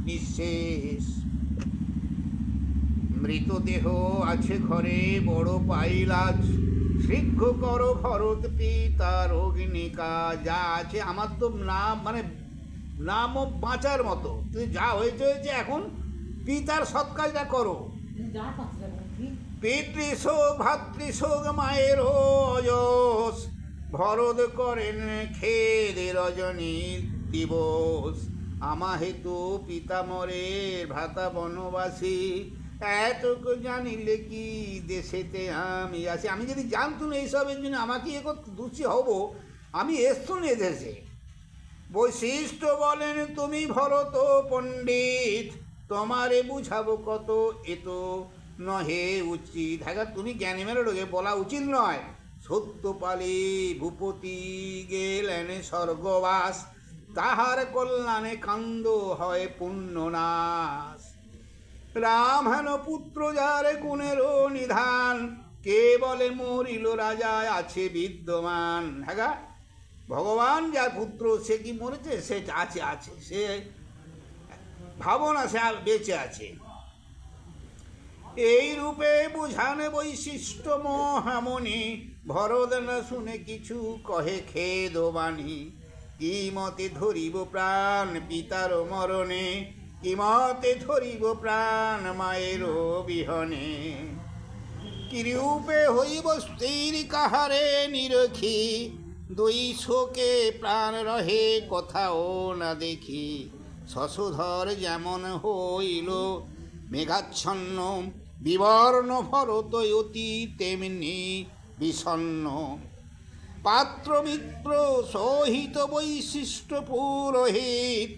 [SPEAKER 1] নিঃশেষ। মৃতদেহ আছে ঘরে বড় পাইলাজ, শীঘ্র করো ভরত পিতার অগ্নিকা। যা আছে আমার তো নাম, মানে নামও বাঁচার মতো, তুমি যা হয়েছে হয়েছে, এখন পিতার সৎকাজটা করো। পিতৃশোক ভাতৃশোক মায়ের অযশ, ভরত করেন খেদ রজনী দিবস। আমা হেতু পিতা মরে ভ্রাতা বনবাসী, এতটুকু জানিলে কি দেশেতে আমি আসি। আমি যদি জানতুম এইসবের জন্য আমাকে দোষী হব, আমি এসতো না এদেশে। বৈশিষ্ট্য বলেন, তুমি ভরত পণ্ডিত, তোমারে বুঝাবো কত, এ তো নহে উচিত। হ্যাঁ, তুমি জ্ঞানী মেরে লোকে বলা উচিত নয়। সত্যপালী ভূপতি গেলেন স্বর্গবাস, তাহার কল্যাণে কান্দ হয় পুণ্যনাশ। রাম হেন পুত্র যার গুণেরও নিধান, কে বলে মরিল রাজা আছে বিদ্যমান। হ্যাঁ, ভগবান যার পুত্র সে কি মরেছে? সে আছে, আছে, সে ভাবনা, সে বেঁচে আছে। এই রূপে বুঝানে বৈশিষ্ট্য মহামণি, ভরত না শুনে কিছু কহে খেদ বাণী। কি মতে ধরিব প্রাণ পিতার মরণে, কি মতে ধরিব প্রাণ মায়ের বিহনে। কিরূপে হইব স্থির কাহারে নিরখি, দুই শোকে প্রাণ রহে কোথাও না দেখি। শশধর যেমন হইল মেঘাচ্ছন্ন, বিবর্ণ ভরত অতি তেমনি বিষণ্ণ। পাত্র মিত্র সহিত বৈশিষ্ট্য পুরোহিত,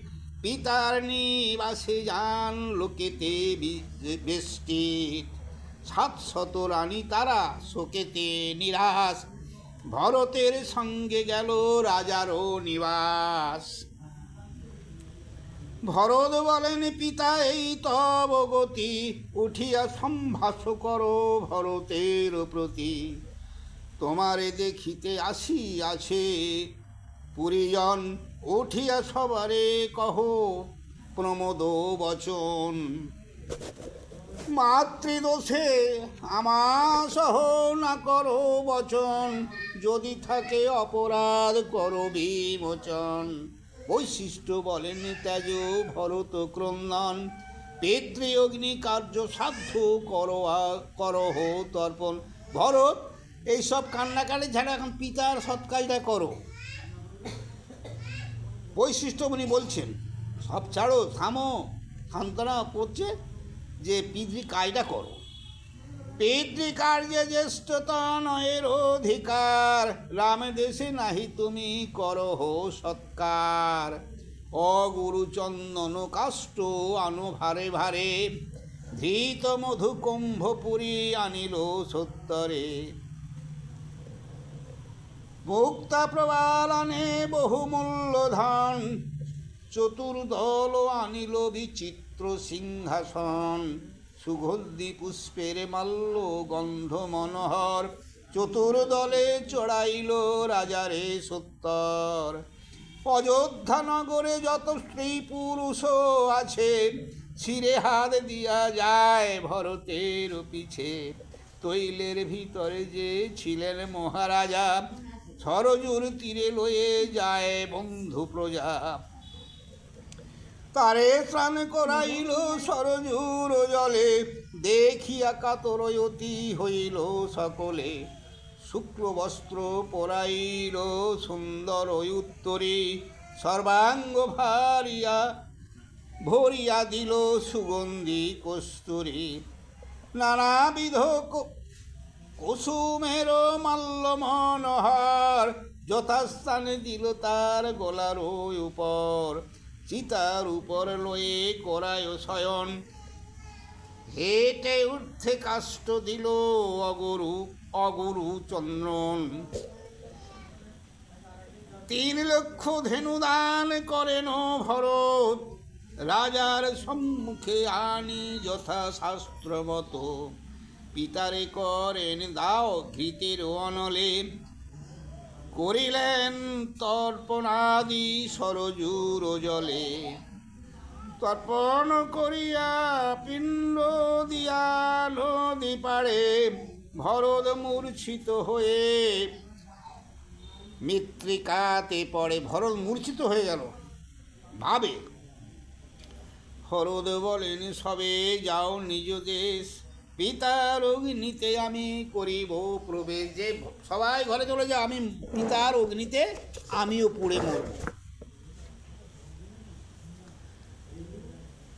[SPEAKER 1] পিতার নিবাসে যান লোকেতে বেষ্টিত। 700 রানী তারা শোকেতে নিরাশ, ভরতের সঙ্গে গেল রাজারও নিবাস। ভরত বলেন, পিতা এই তব গতি, উঠিয়া সম্ভাষ করো ভরতের প্রতি। তোমারে দেখিতে আসিয়াছে পুরীজন, উঠিয়া সবারে কহ প্রমোদ বচন। মাতৃদোষে আমার সহ না করো বচন, যদি থাকে অপরাধ করো বিমোচন। বৈশিষ্ট্য বলেন, ত্যাজ ভরত ক্রন্দন, পিতৃ অগ্নি কার্য সাধ্য করহ তর্পণ। ভরত, এইসব কান্নাকাটি ছাড়া এখন পিতার সৎ কাজটা করো। বৈশিষ্ট্য উনি বলছেন, সব ছাড়ো, থামো, সান্ত্বনা করছে যে পিতৃ কাজটা করো। পিতৃকার্যে জ্যেষ্ঠতা নয়ের অধিকার, রাম দেশে নাহি তুমি করহ সৎকার। অগুরু চন্দন কাষ্ঠ আনো ভারে ভারে, ধৃত মধু কুম্ভপুরী আনিল সত্তরে। মুক্তা প্রবাল আনে বহুমূল্য ধন, চতুর্দল আনিল বিচিত্র সিংহাসন। সুগন্ধি পুষ্পের মাল্য গন্ধ মনোহর, চতুর্দলে চড়াইল রাজারে সত্তর। অযোধ্যা নগরে যত স্ত্রী পুরুষ আছে, শিরে হাত দিয়া যায় ভরতের পিছে। তৈলের ভিতরে যে ছিলেন মহারাজা, সরজুর তীরে লয়ে যায় বন্ধু প্রজা। তারে স্নান করাইল সরজুর জলে, দেখিয়া কাতর অতি হইল সকলে। শুক্ল বস্ত্র পরাইল সুন্দর উত্তরী, সর্বাঙ্গ ভরিয়া দিল সুগন্ধি কস্তুরী। নানাবিধ কুসুমের মাল্য মনোহর, যথাস্থানে দিল তার গলার উপর। চিতার উপর লয়ে করায় শয়ন, হেঁটে উঠতে কাষ্ঠ দিল অগুরু চন্দন। 3 লক্ষ ধেনু দান করেন ভরত, রাজার সম্মুখে আনি যথা শাস্ত্র মতো। পিতারে করেন দাও ঘৃতের অনলে, করিলেন তর্পণাদি সরজুর জলে। তর্পণ করিয়া পিণ্ড দিয়া নদী পাড়ে, ভরত মূর্ছিত হয়ে মৃত্তিকাতে পড়ে। ভরত মূর্ছিত হয়ে গেল, ভাবে। ভরত বলেন, সবে যাও নিজ দেশ, পিতার অগ্নিতে আমি করিব প্রবেশ। যে সবাই ঘরে চলে যাও, আমি পিতার অগ্নিতে আমিও পুড়ে মরব।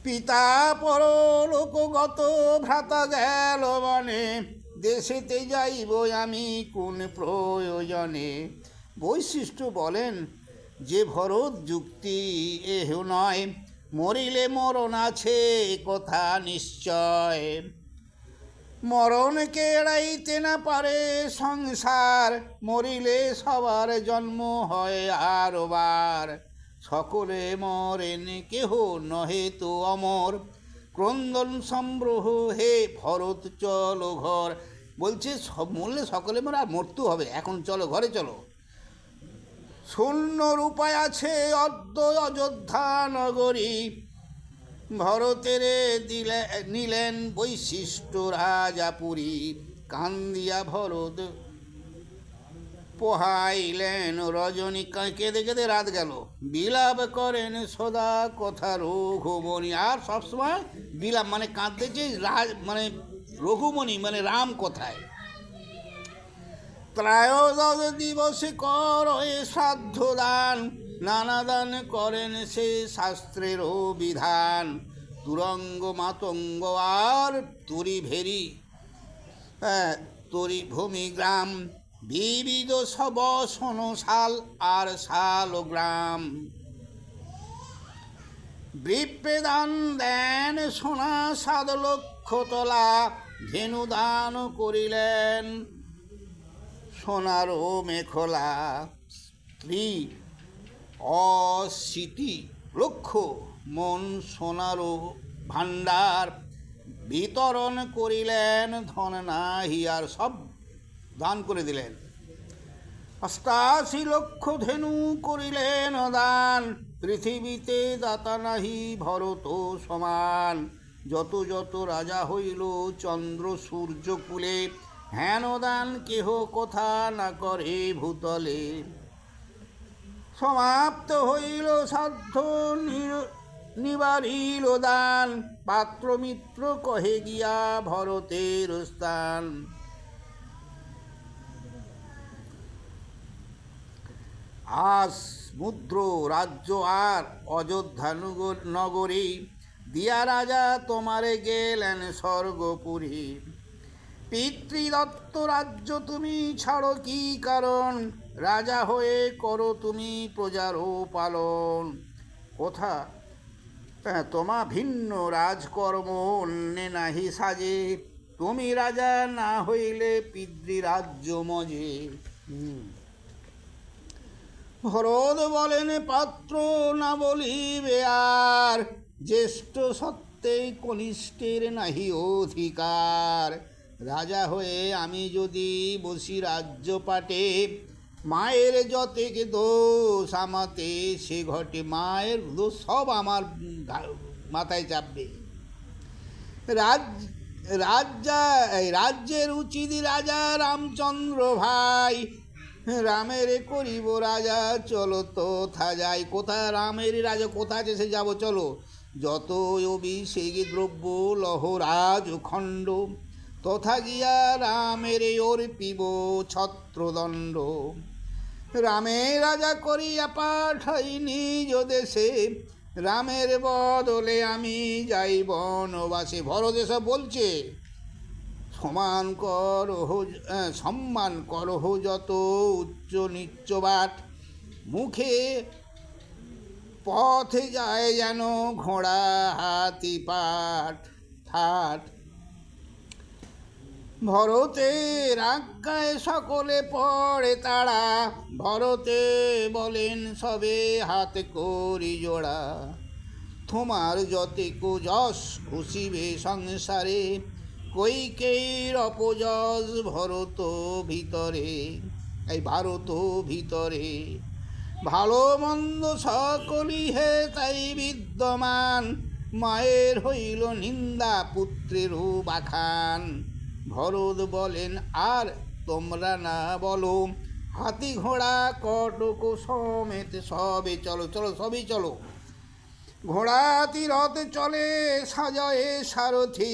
[SPEAKER 1] পিতা পরলোকগত ভ্রাতা গেল বনে, দেশেতে যাইব আমি কোন প্রয়োজনে। বৈশিষ্ট্য বলেন, যে ভরত যুক্তি এহ নয়, মরিলে মরণ আছে কথা নিশ্চয়। মরণকে এড়াইতে না পারে সংসার, মরিলে সবার জন্ম হয় আরবার। সকলে মরেন কেহ নহে তো অমর, ক্রন্দন সম্ভ্রহ হে ভরত চলো ঘর। বলছে সব মরলে সকলে মরে, আর মরতেও হবে, এখন চলো ঘরে চলো। শূন্যর উপায় আছে অদ্য অযোধ্যা নগরী, ভরতেরে নিলেন বৈশিষ্ট্য রাজাপুরী। কান্দিয়া ভরত পোহাইলেন রজনী, কেঁদে কেঁদে রাত গেল। বিলাপ করেন সদা কথা রঘুমণি, আর সবসময় বিলাপ মানে কাঁদতেছে মানে রঘুমণি মানে রাম কথায়। ত্রয়োদশ দিবসে করয়ে শ্রাদ্ধ দান, নানা দান করেন সে শাস্ত্রেরও বিধান। তুরঙ্গ মাতঙ্গ আর তরি ভেরি তরি ভূমি গ্রাম, বিবিধ সব শাল আর শাল গ্রাম। বৃপ্পে দান দেন সোনা 7 লক্ষ তলা, ধেনু দান করিলেন সোনারও মেখলা। স্ত্রী 80 লক্ষ মন সোনারও ভাণ্ডার, বিতরণ করিলেন ধন নাহি আর, সব দান করে দিলেন। 88 লক্ষ ধেনু করিলেন দান, পৃথিবীতে দাতা নাহি ভরত সমান। যত যত রাজা হইল চন্দ্র সূর্য কুলে, হেন দান কেহ কথা না করে ভূতলে। সমাপ্ত হইল সাধ্য নিবারিল দান, পাত্র মিত্র কহে গিয়া ভরতের স্থান। আজ মুদ্র রাজ্য আর অযোধ্যা নগরী, দিয়া রাজা তোমারে গেলেন স্বর্গপুরী। পিতৃদত্ত রাজ্য তুমি ছাড়ো কি কারণ, রাজা হয়ে করো তুমি প্রজারও পালন। কোথা তোমা ভিন্ন রাজকর্ম অন্যে নাহি সাজে, তুমি রাজা না হইলে পিতৃরাজ্য মজে। ভরত বলেন পাত্র না বলিবে আর, জ্যেষ্ঠ সত্ত্বেই কনিষ্ঠের নাহি অধিকার। রাজা হয়ে আমি যদি বসি রাজ্য পাটে, মায়ের যতেক দোষ আমাতে সে ঘটে। মায়ের দোষ সব আমার মাথায় চাপবে। রাজ্যের উচিত রাজা রামচন্দ্র ভাই, রামের করিব রাজা চলো তথা যাই। কোথা রামের রাজা কোথা আছে সে যাব চলো। যত অভিষেক দ্রব্য লহরাজ খণ্ড, তথা গিয়া রামের অর্পিব ছত্রদণ্ড। রামের রাজা করিয়া পাঠাই নিজ দেশে, রামের বদলে আমি যাই বনবাসে। ভরত এসব বলছে, সম্মান করহ যত উচ্চ নিচ্চ বাট, মুখে পথে যায় যেন ঘোড়া হাতি পাট ঠাট। ভরতের আজ্ঞায় সকলে পড়ে তারা, ভরতে বলেন সবে হাত করি জোড়া। তোমার যতেক যশ ঘুষিবে সংসারে, কৈকেয়ীর অপযশ ভরত ভিতরে। এই ভারত ভিতরে ভালো মন্দ সকলই হে তাই বিদ্যমান, মায়ের হইল নিন্দা পুত্রেরও বাখান। ভরত বলেন আর তোমরা না বলো, হাতি ঘোড়া কটক সমেত সবে চলো চলো সবই চলো। ঘোড়া তীরথ চলে সাজয়ে সারথি,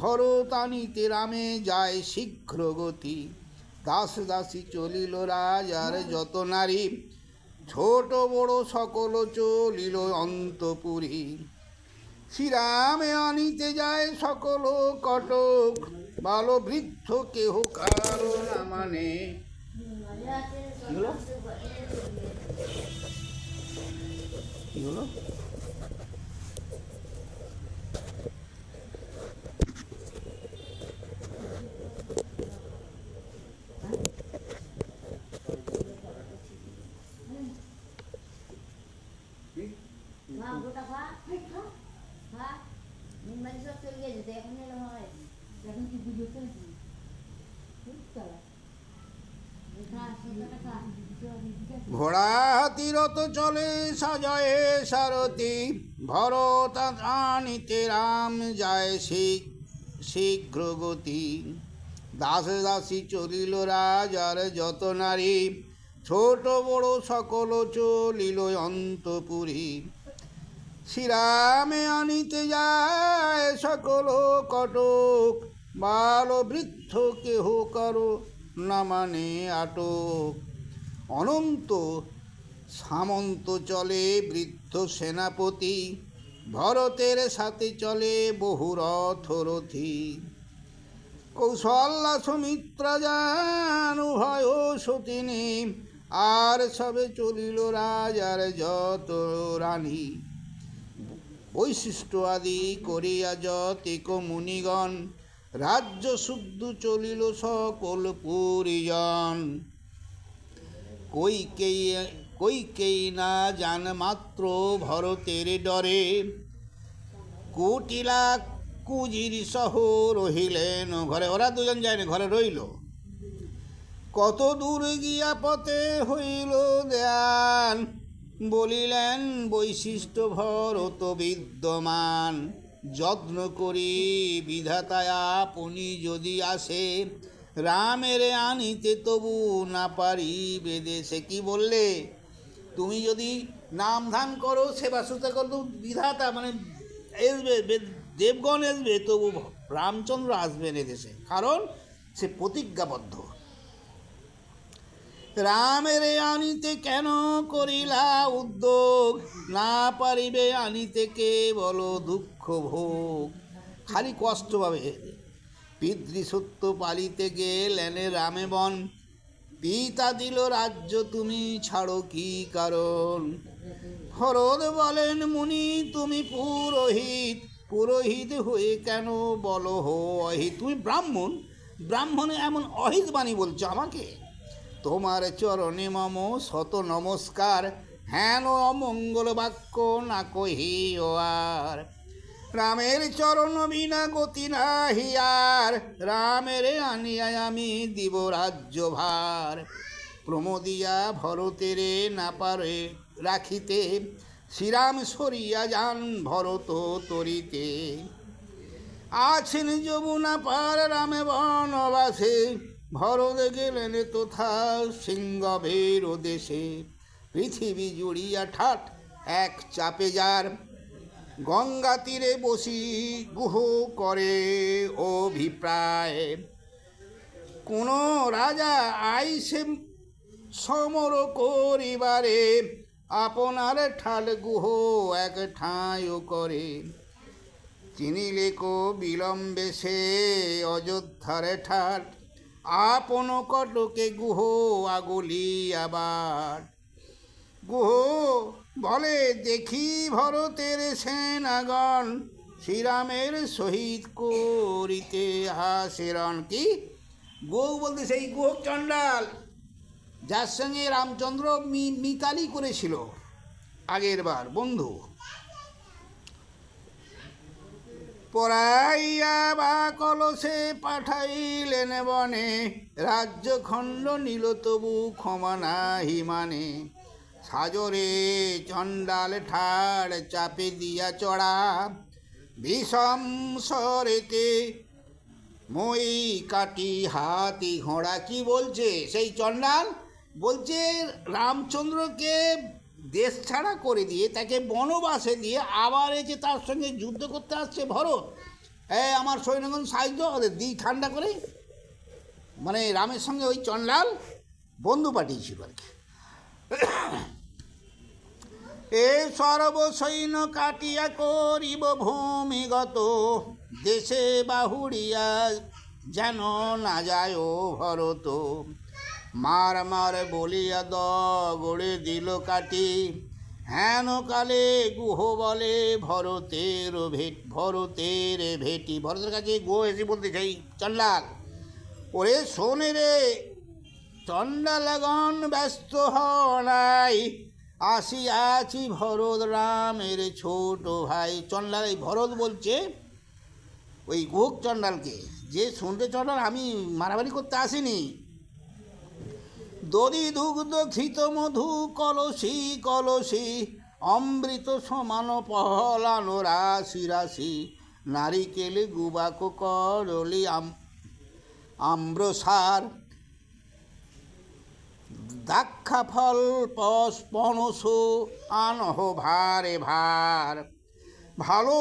[SPEAKER 1] ভরত আনিতে রামে যায় শীঘ্র গতি। দাস দাসী চলিল রাজার যত নারী, ছোট বড় সকল চলিল অন্তপুরী। শ্রীরামে আনিতে যায় সকল কটক, বাল বৃদ্ধ কেহ কারো না মানে। কি হলো? ঘোড়া হাতিরত চলে সাজয়ে সারথি, ভরত আনিতে রাম যায় শীঘ্র গতি। দাস দাসী চলিল রাজার যত নারী, ছোট বড় সকল চলিল অন্তপুরী। শ্রীরামে আনিতে যায় সকল কটক, বাল বৃদ্ধ কেহ কারো না মানে আটক। অনন্ত সামন্ত চলে বৃদ্ধ সেনাপতি, ভরতের সাথে চলে বহু রথরথী। কৌশল্যা সুমিত্রা যান উভয় সতিনী, আর সবে চলিল রাজার যত রানী। বৈশিষ্ট্য আদি করিয়া যতিক মুনিগণ, রাজ্য শুদ্ধ চলিল সকল পুরীজন। কইকেই না জান মাত্র ভরতের ডরে, কুটিলা কুজির সহ রহিলেন ঘরে। ওরা দুজন যায়নি, ঘরে রইল। কত দূর গিয়া পথে হইল দেয়ান, বলিলেন বৈশিষ্ট্য ভরত বিদ্যমান। যত্ন করি বিধাতায় আপনি যদি আসে, রামের আনিতে তবু না পারিবে দেশে। কি বললে? তুমি যদি নাম ধান করো, সেবা শুশ্রূষা করো, বিধাতা মানে আসবে, দেবগণ আসবে, তবু রামচন্দ্র আসবেন এদেশে, কারণ সে প্রতিজ্ঞাবদ্ধ। রামের আনিতে কেন করিলা উদ্যোগ, না পারিবে আনিতে কে বলো দুঃখ ভোগ। খালি কষ্ট পাবে। পিতৃসত্য পালিতে গেলেন রামে বন, পিতা দিল রাজ্য তুমি ছাড়ো কি কারণ। ভরত বলেন মুনি তুমি পুরোহিত, পুরোহিত হয়ে কেন বলো হো অহিত। তুমি ব্রাহ্মণ, ব্রাহ্মণে এমন অহিত বাণী বলছো আমাকে। তোমার চরণে মম শত নমস্কার, হেন অমঙ্গল বাক্য না কহি ও আর। রামের চরণ বিনা গতি নাহি আর, রামের আনিয়ায় আমি দিব রাজ্য ভার। প্রমোদিয়া ভরতেরে না পারে রাখিতে, শ্রীরাম সরিয়া যান ভরত তরিতে। আছেন যমুনা পার রামে বনবাসে, ভরত গেলেন তথা সিংহবের দেশে। পৃথিবী জুড়িয়া ঠাট এক চাপে যার, গঙ্গা তীরে বসি গুহ করে অভিপ্রায়। কোন রাজা আইসে সমর করিবারে, আপনার ঠাল গুহ এক ঠাঁই করে। চিনিলে কো বিলম্বে সে অযোধ্যার ঠাট, আপন কটকে গুহ আগলি আবার। গুহ বলে দেখি ভরতের সেনাগণ, শ্রীরামের সহিত করিতে হাসেরণ। কি গুহ বলতে সেই গুহ চণ্ডাল, যার সঙ্গে রামচন্দ্র মিতালি করেছিল আগের বার, বন্ধু। পরাইয়া বা কলসে পাঠাইলেন বনে, রাজ্যখণ্ড নিল তবু ক্ষমা নাহি মানে। সাজরে চণ্ডাল ঠাড় চাপে দিয়া চড়া, বিষম সরেতে মই কাটি হাতি ঘোড়া। কি বলছে সেই চণ্ডাল? বলছে রামচন্দ্রকে দেশ ছাড়া করে দিয়ে, তাকে বনবাসে দিয়ে আবার এসে তার সঙ্গে যুদ্ধ করতে আসছে ভরত। আমার সৈন্যগণ সাহায্য, ওদের দিই ঠান্ডা করে। মানে রামের সঙ্গে ওই চণ্ডাল বন্ধু পাঠিয়েছিল আর কি। এ সর্বসৈন্য কাটিয়া করিব ভূমিগত, দেশে বাহুড়িয়া যেন না যায় ভরত। মার মার বলিয়া গড়ে দিল কাটি, হেন কালে গুহ বলে ভরতের ভেটি। ভরতের কাছে গুহ এসে বলতে চাই, চণ্ডাল ওরে শোনে রে, চণ্ডালগণ ব্যস্ত হওয়াই, আসিয়াছি ভরত রামের ছোট ভাই। চণ্ডাল, এই ভরত বলছে ওই গুহ চণ্ডালকে, যে শুনতে চণ্ডাল আমি মারামারি করতে আসিনি। দধি দুগ্ধ ঘৃত মধু কলসি কলসি, অমৃত সমান পহলানো রাশি রাশি, নারিকেলে গুবাক করলি আম্রসার, দাক্ষা ফল পনস আনহ ভারে ভার, ভালো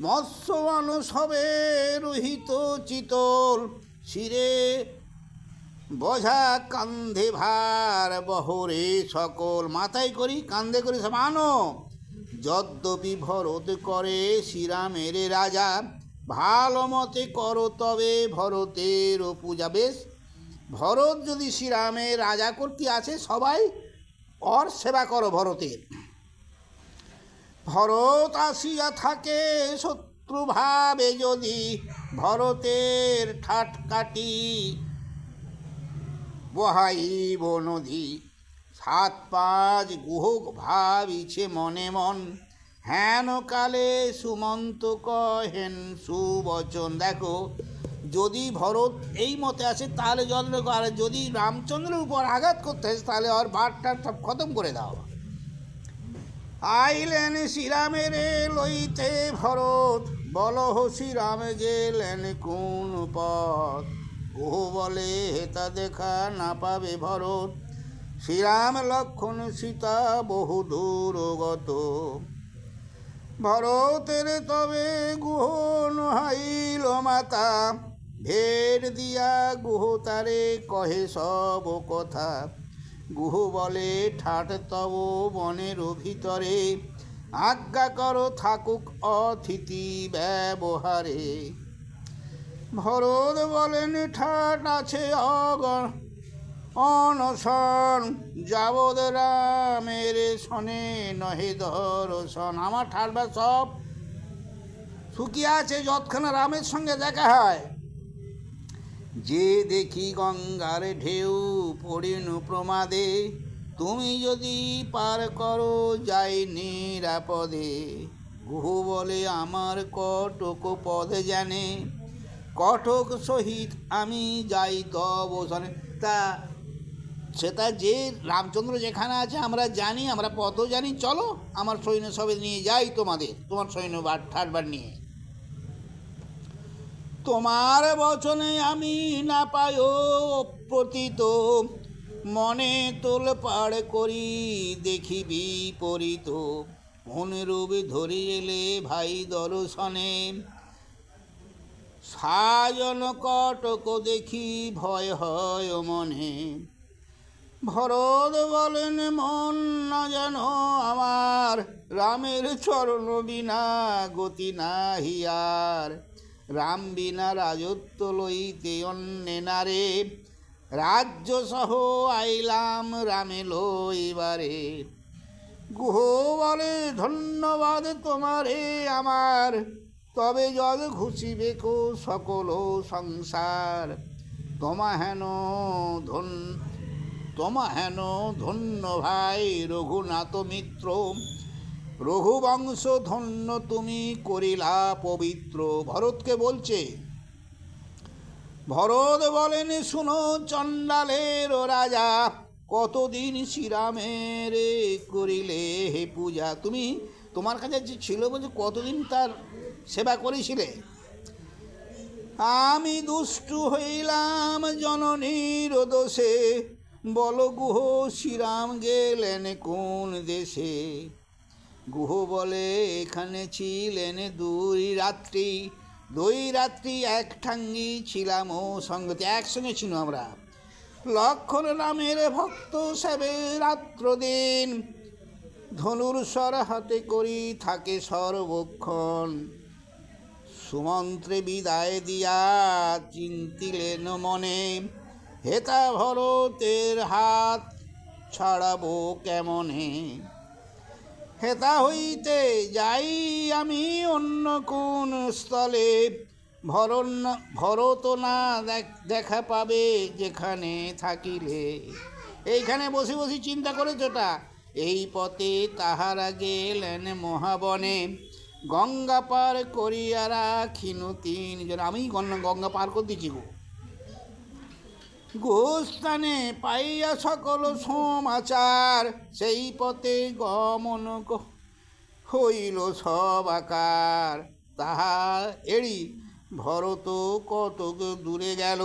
[SPEAKER 1] মৎস্যবান সবে রহিত চিতল, শিরে বোঝা কান্ধে ভার বহরে সকল। মাথায় করি কান্ধে করি সব আনো। যদ্যপি ভরত করে শ্রীরামের রাজা, ভালো মতে করো তবে ভরতের পূজা। বেশ, ভরত যদি শ্রীরামের রাজা করতে আছে, সবাই ওর সেবা করো ভরতের। ভরত আসিয়া থাকে শত্রু ভাবে যদি, ভরতের ঠাট কাটি বহাইব নদী। 7-5 গুহ ভাবিছে মনে মন, হেন কালে সুমন্ত কহেন সুবচন। দেখো, যদি ভরত এই মতে আসে তাহলে যত্ন করে, যদি রামচন্দ্রের উপর আঘাত করতে আসে তাহলে ওর ভাতটা সব খতম করে দাও। আইলেন শ্রীরামের লইতে ভরত, বলহ শ্রীরাম গেলেন কোন পথ। গুহ বলে হেতা দেখা না পাবে ভরত, শ্রীরাম লক্ষ্মণ সীতা বহু দূরগত। ভরতের তবে গুহ নহাইল মাতা, ভেট দিয়া গুহ তারে কহে সব কথা। গুহ বলে ঠাট তব বনের ভিতরে, আজ্ঞা করো থাকুক অতিথি ব্যবহারে। ভরত বলেন ঠাট আছে অনশন, যাবদ রামের শনে নহে দর্শন। আমার ঠাটবা সব শুকিয়ে আছে যৎক্ষণ রামের সঙ্গে দেখা হয়। যে দেখি গঙ্গার ঢেউ পড়িনু প্রমাদে, তুমি যদি পার করো যাই নিরাপদে। গুহ বলে আমার কটক পদ জানে, কটক সহিত আমি যাই তব শনে। তা সেটা যে রামচন্দ্র যেখানে আছে আমরা জানি, আমরা পথও জানি, চলো আমার সৈন্য সবে নিয়ে যাই তোমার সৈন্য ঠাটবার নিয়ে। তোমার বচনে আমি না পাই প্রতীত, মনে তোল পাড় করি দেখি বিপরীত। অনুরূপ ধরি এলে ভাই দর্শনে, সাজন কটক দেখি ভয় হয় মনে। ভরত বলেন মন না যেন আমার, রামের চরণ বিনা গতি নাহি আর। রাম বিনা রাজত্ব লইতে অন্যে নারে, রাজ্য সহ আইলাম রামে লইবারে। গুহ বলে ধন্যবাদ তোমারে আমার, তবে জল ঘুষিবে কো সকল সংসার। তোমা হেন ধন্য ভাই রঘুনাথ মিত্র, রঘুবংশ ধন্য তুমি করিলা পবিত্র। ভরতকে বলছে। ভরত বলেন শুনো চণ্ডালের রাজা, কতদিন শ্রীরামের করিলে হে পূজা। তুমি তোমার কাছে যে ছিল বলছে কতদিন তার সেবা করেছিলে। আমি দুষ্টু হইলাম জননীর দোষে, বল গুহ শ্রীরাম গেলেন কোন দেশে। গুহ বলে এখানে ছিলেন 2 রাত্রি এক ঠাঙ্গি ছিলাম ও সঙ্গতে। একসঙ্গে ছিল আমরা। লক্ষণ রামের ভক্ত সেবে রাত্র দিন, ধনুর্স্বর হাতে করি থাকে সর্বক্ষণ। সুমন্ত্রে বিদায় দিয়া চিন্তিলেন মনে, হেতা ভরতের হাত ছাড়াবো কেমনে। হেতা হইতে যাই আমি অন্য কোন স্থলে, ভরত না দেখা পাবে যেখানে থাকিলে। এইখানে বসে বসে চিন্তা করেছোটা। এই পথে তাহারা গেলেন মহাবনে, গঙ্গা পার করিয়ারা ক্ষীণ 3 জন। আমি গঙ্গা পার করে দিচ্ছি গো। গোস্থানে পাইয়া সকল সমাচার, সেই পথে গমন হইল সব আকার। তাহা এড়ি ভরত কতক দূরে গেল,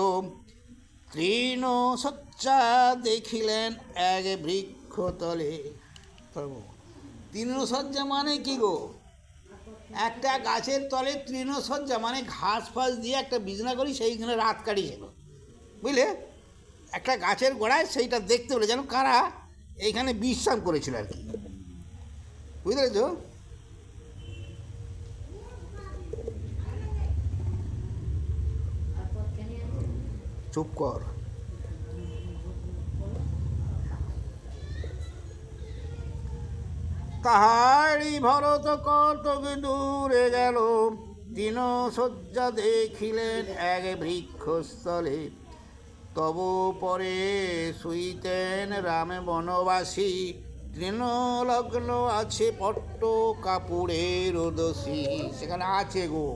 [SPEAKER 1] তৃণ শয্যা দেখিলেন এক বৃক্ষতলে। তৃণশয্যা মানে কি গো? একটা গাছের তলে তৃণশয্যা মানে ঘাস ফাস দিয়ে একটা বিছানা করি, সেইখানে রাত কাটিয়েছিল, বুঝলে? একটা গাছের গোড়ায় সেইটা দেখতে হলে যেন কারা এইখানে বিশ্রাম করেছিল আর কি, বুঝতে পেরেছ? চুপ কর। তাহারি ভরত কতক দূরে গেল, তৃণশয্যা দেখিলেন এক বৃক্ষস্থলে। তব পরে শুইতেন রাম বনবাসী, তৃণলগ্ন আছে পট্ট কাপড়ের দোষী। সেখানে আছে গো,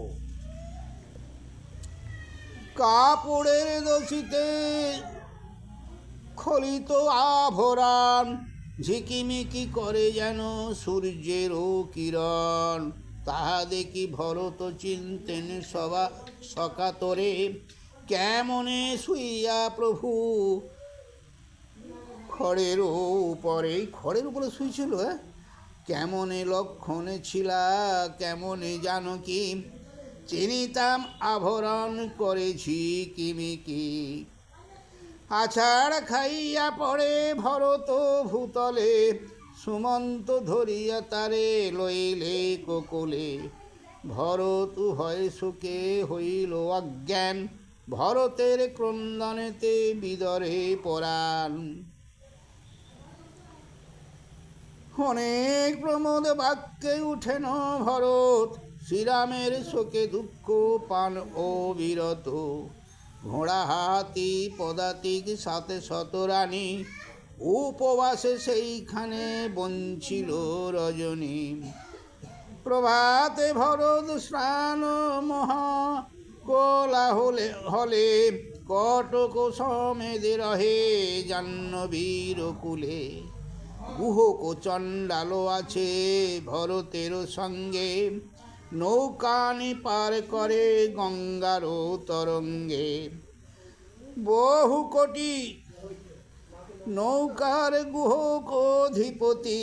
[SPEAKER 1] কাপড়ের দোষীতে খলিত আভরণ, ঝিকিমিকি করে যেন সূর্যেরও কিরণ। তাহা দেখি ভরত চিনতেন সবা সকাতরে, কেমনে শুইয়া প্রভু খড়ের উপরে। খড়ের উপরে শুইছিল, কেমনে লক্ষণে ছিলা, কেমনে জানকী, চিনিতাম আভরণ করেছি কিমিকি। আছাড় খাইয়া পড়ে ভরত ভূতলে, সুমন্ত ধরিয়া তারে লইলে কোকলে। ভরত হয় সুখে হইল অজ্ঞান, ভরতের ক্রন্দনেতে বিদরে পরাণ। অনেক প্রমোদ বাক্যে উঠেন ভরত, শ্রীরামের শোকে দুঃখ পান অবিরত। ঘোড়া হাতি পদাতিক সাথে শতরানী, উপবাসে সেইখানে বঞ্চিল রজনী। প্রভাতে ভরত স্নান মহা কোলাহলে হলে, কটক সমেত রহে জাহ্নবীর কুলে। গুহক চণ্ডাল আছে ভরতের সঙ্গে, নৌকানি পার করে গঙ্গার তরঙ্গে। বহু কোটি নৌকার গুহক অধিপতি,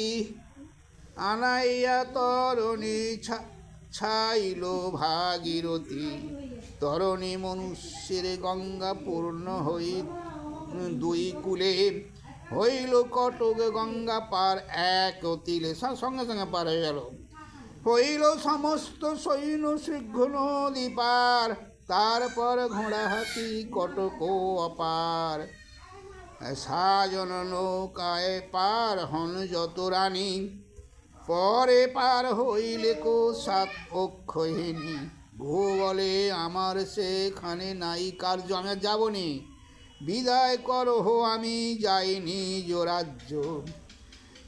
[SPEAKER 1] আনাইয়া তরণী ছাইল ভাগীরথী। তরণী মনুষ্যের গঙ্গা পূর্ণ হই 2 কূলে, হইল কটক গঙ্গা পার এক তিলে। সঙ্গে সঙ্গে পার হয়ে গেল। হইল সমস্ত সৈন্য শীঘ্র নদী পার, তারপর ঘোড়া হাতি কটক অপার। সাজন নৌকায় পার হন যত রানী, পরে পার হইলে কো 7 অক্ষয়িনী। গুহ বলে আমার সেখানে নাই কার্য, আমি আর যাবনি, বিদায় করহ আমি যাইনি রাজ্য।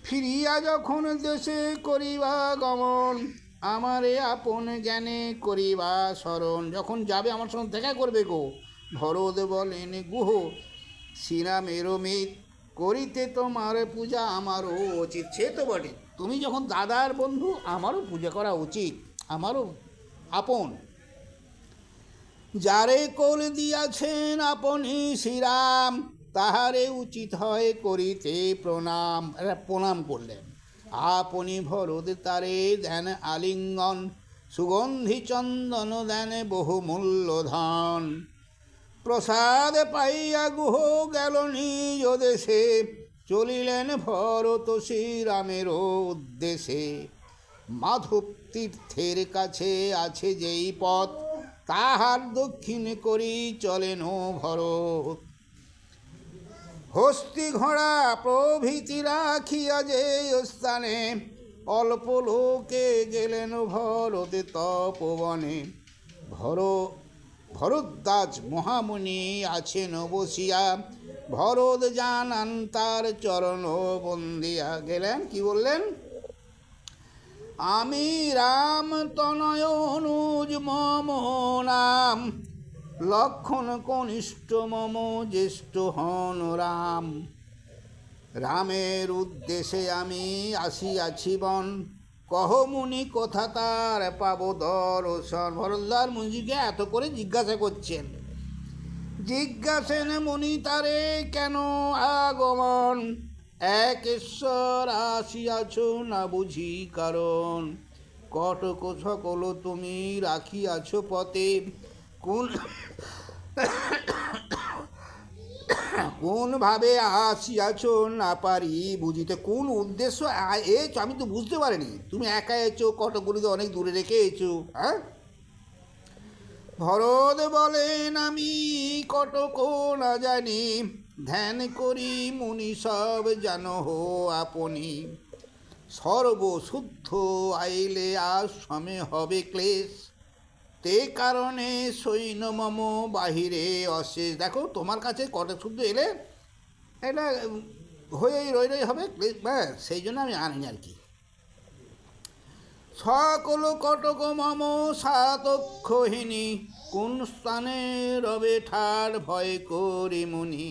[SPEAKER 1] ফিরিয়া যখন দেশে করিবা গমন, আমারে আপন জ্ঞানে করিবা স্মরণ। যখন যাবে আমার সঙ্গে দেখা করবে গো। ভরত বলেন গুহ, শ্রীরামের মিত করিতে তোমার পূজা আমারও উচিত। সে তো বটে, তুমি যখন দাদার বন্ধু, আমারও পূজা করা উচিত, আমারও আপন। যারে কোল দিয়াছেন আপনি শ্রীরাম, তাহারে উচিত হয় করিতে প্রণাম। প্রণাম করলেন। আপনি ভরত তারে দেন আলিঙ্গন, সুগন্ধি চন্দন দেন বহুমূল্য ধন। প্রসাদ পাইয়া গুহ গেল নিজ দেশে, চলিলেন ভরত শ্রীরামের উদ্দেশে। মাধব তীর্থের কাছে আছে যেই পথ, তাহার দক্ষিণ করি চলেন ভরত। হস্তি ঘোড়া প্রভৃতি রাখিয়া যে স্থানে, অল্প লোকে গেলেন ভরতে তপবনে। ভরদ্বাজ মহামুনি আছেন বসিয়া, ভরত জানান তার চরণ বন্দিয়া। গেলেন, কি বললেন? আমি রাম তনয় অনুজ মম নাম, লক্ষণ কনিষ্ঠ মম জ্যেষ্ঠ হন রাম। রামের উদ্দেশ্যে আমি আসিয়াছি বন, কহ মুনি কথা তার পাব দর্শন। ভরদ্বাজ মুনিকে এত করে জিজ্ঞাসা করছেন। জিজ্ঞাসেন মুনি তারে কেন আগমন, একেশ্বর আসিয়াছ না বুঝি কারণ। কটক সকল তুমি রাখিয়াছ পথে, কোন কোন ভাবে আসিয়াছ না পারি বুঝিতে। কোন উদ্দেশ্য এছো আমি তো বুঝতে পারিনি। তুমি একা এছো, কটকগুলিতে অনেক দূরে রেখে এছো। হ্যাঁ, ভরত বলেন আমি কটক না জানি, ধ্যান করি মুনি সব জানো আপনি। সর্বশুদ্ধ আইলে আশ্রমে হবে ক্লেশ, তে কারণে সৈন্য মম বাহিরে অশেষ। দেখো, তোমার কাছে কটক শুদ্ধ এলে এটা হয়েই রই হবে, ব্যাস সেই জন্য আমি আনিনি আর কি। সকল কটক মম সাতক্ষহিনী, কোন স্থানে রবে ঠাড় ভয় করি মুনি।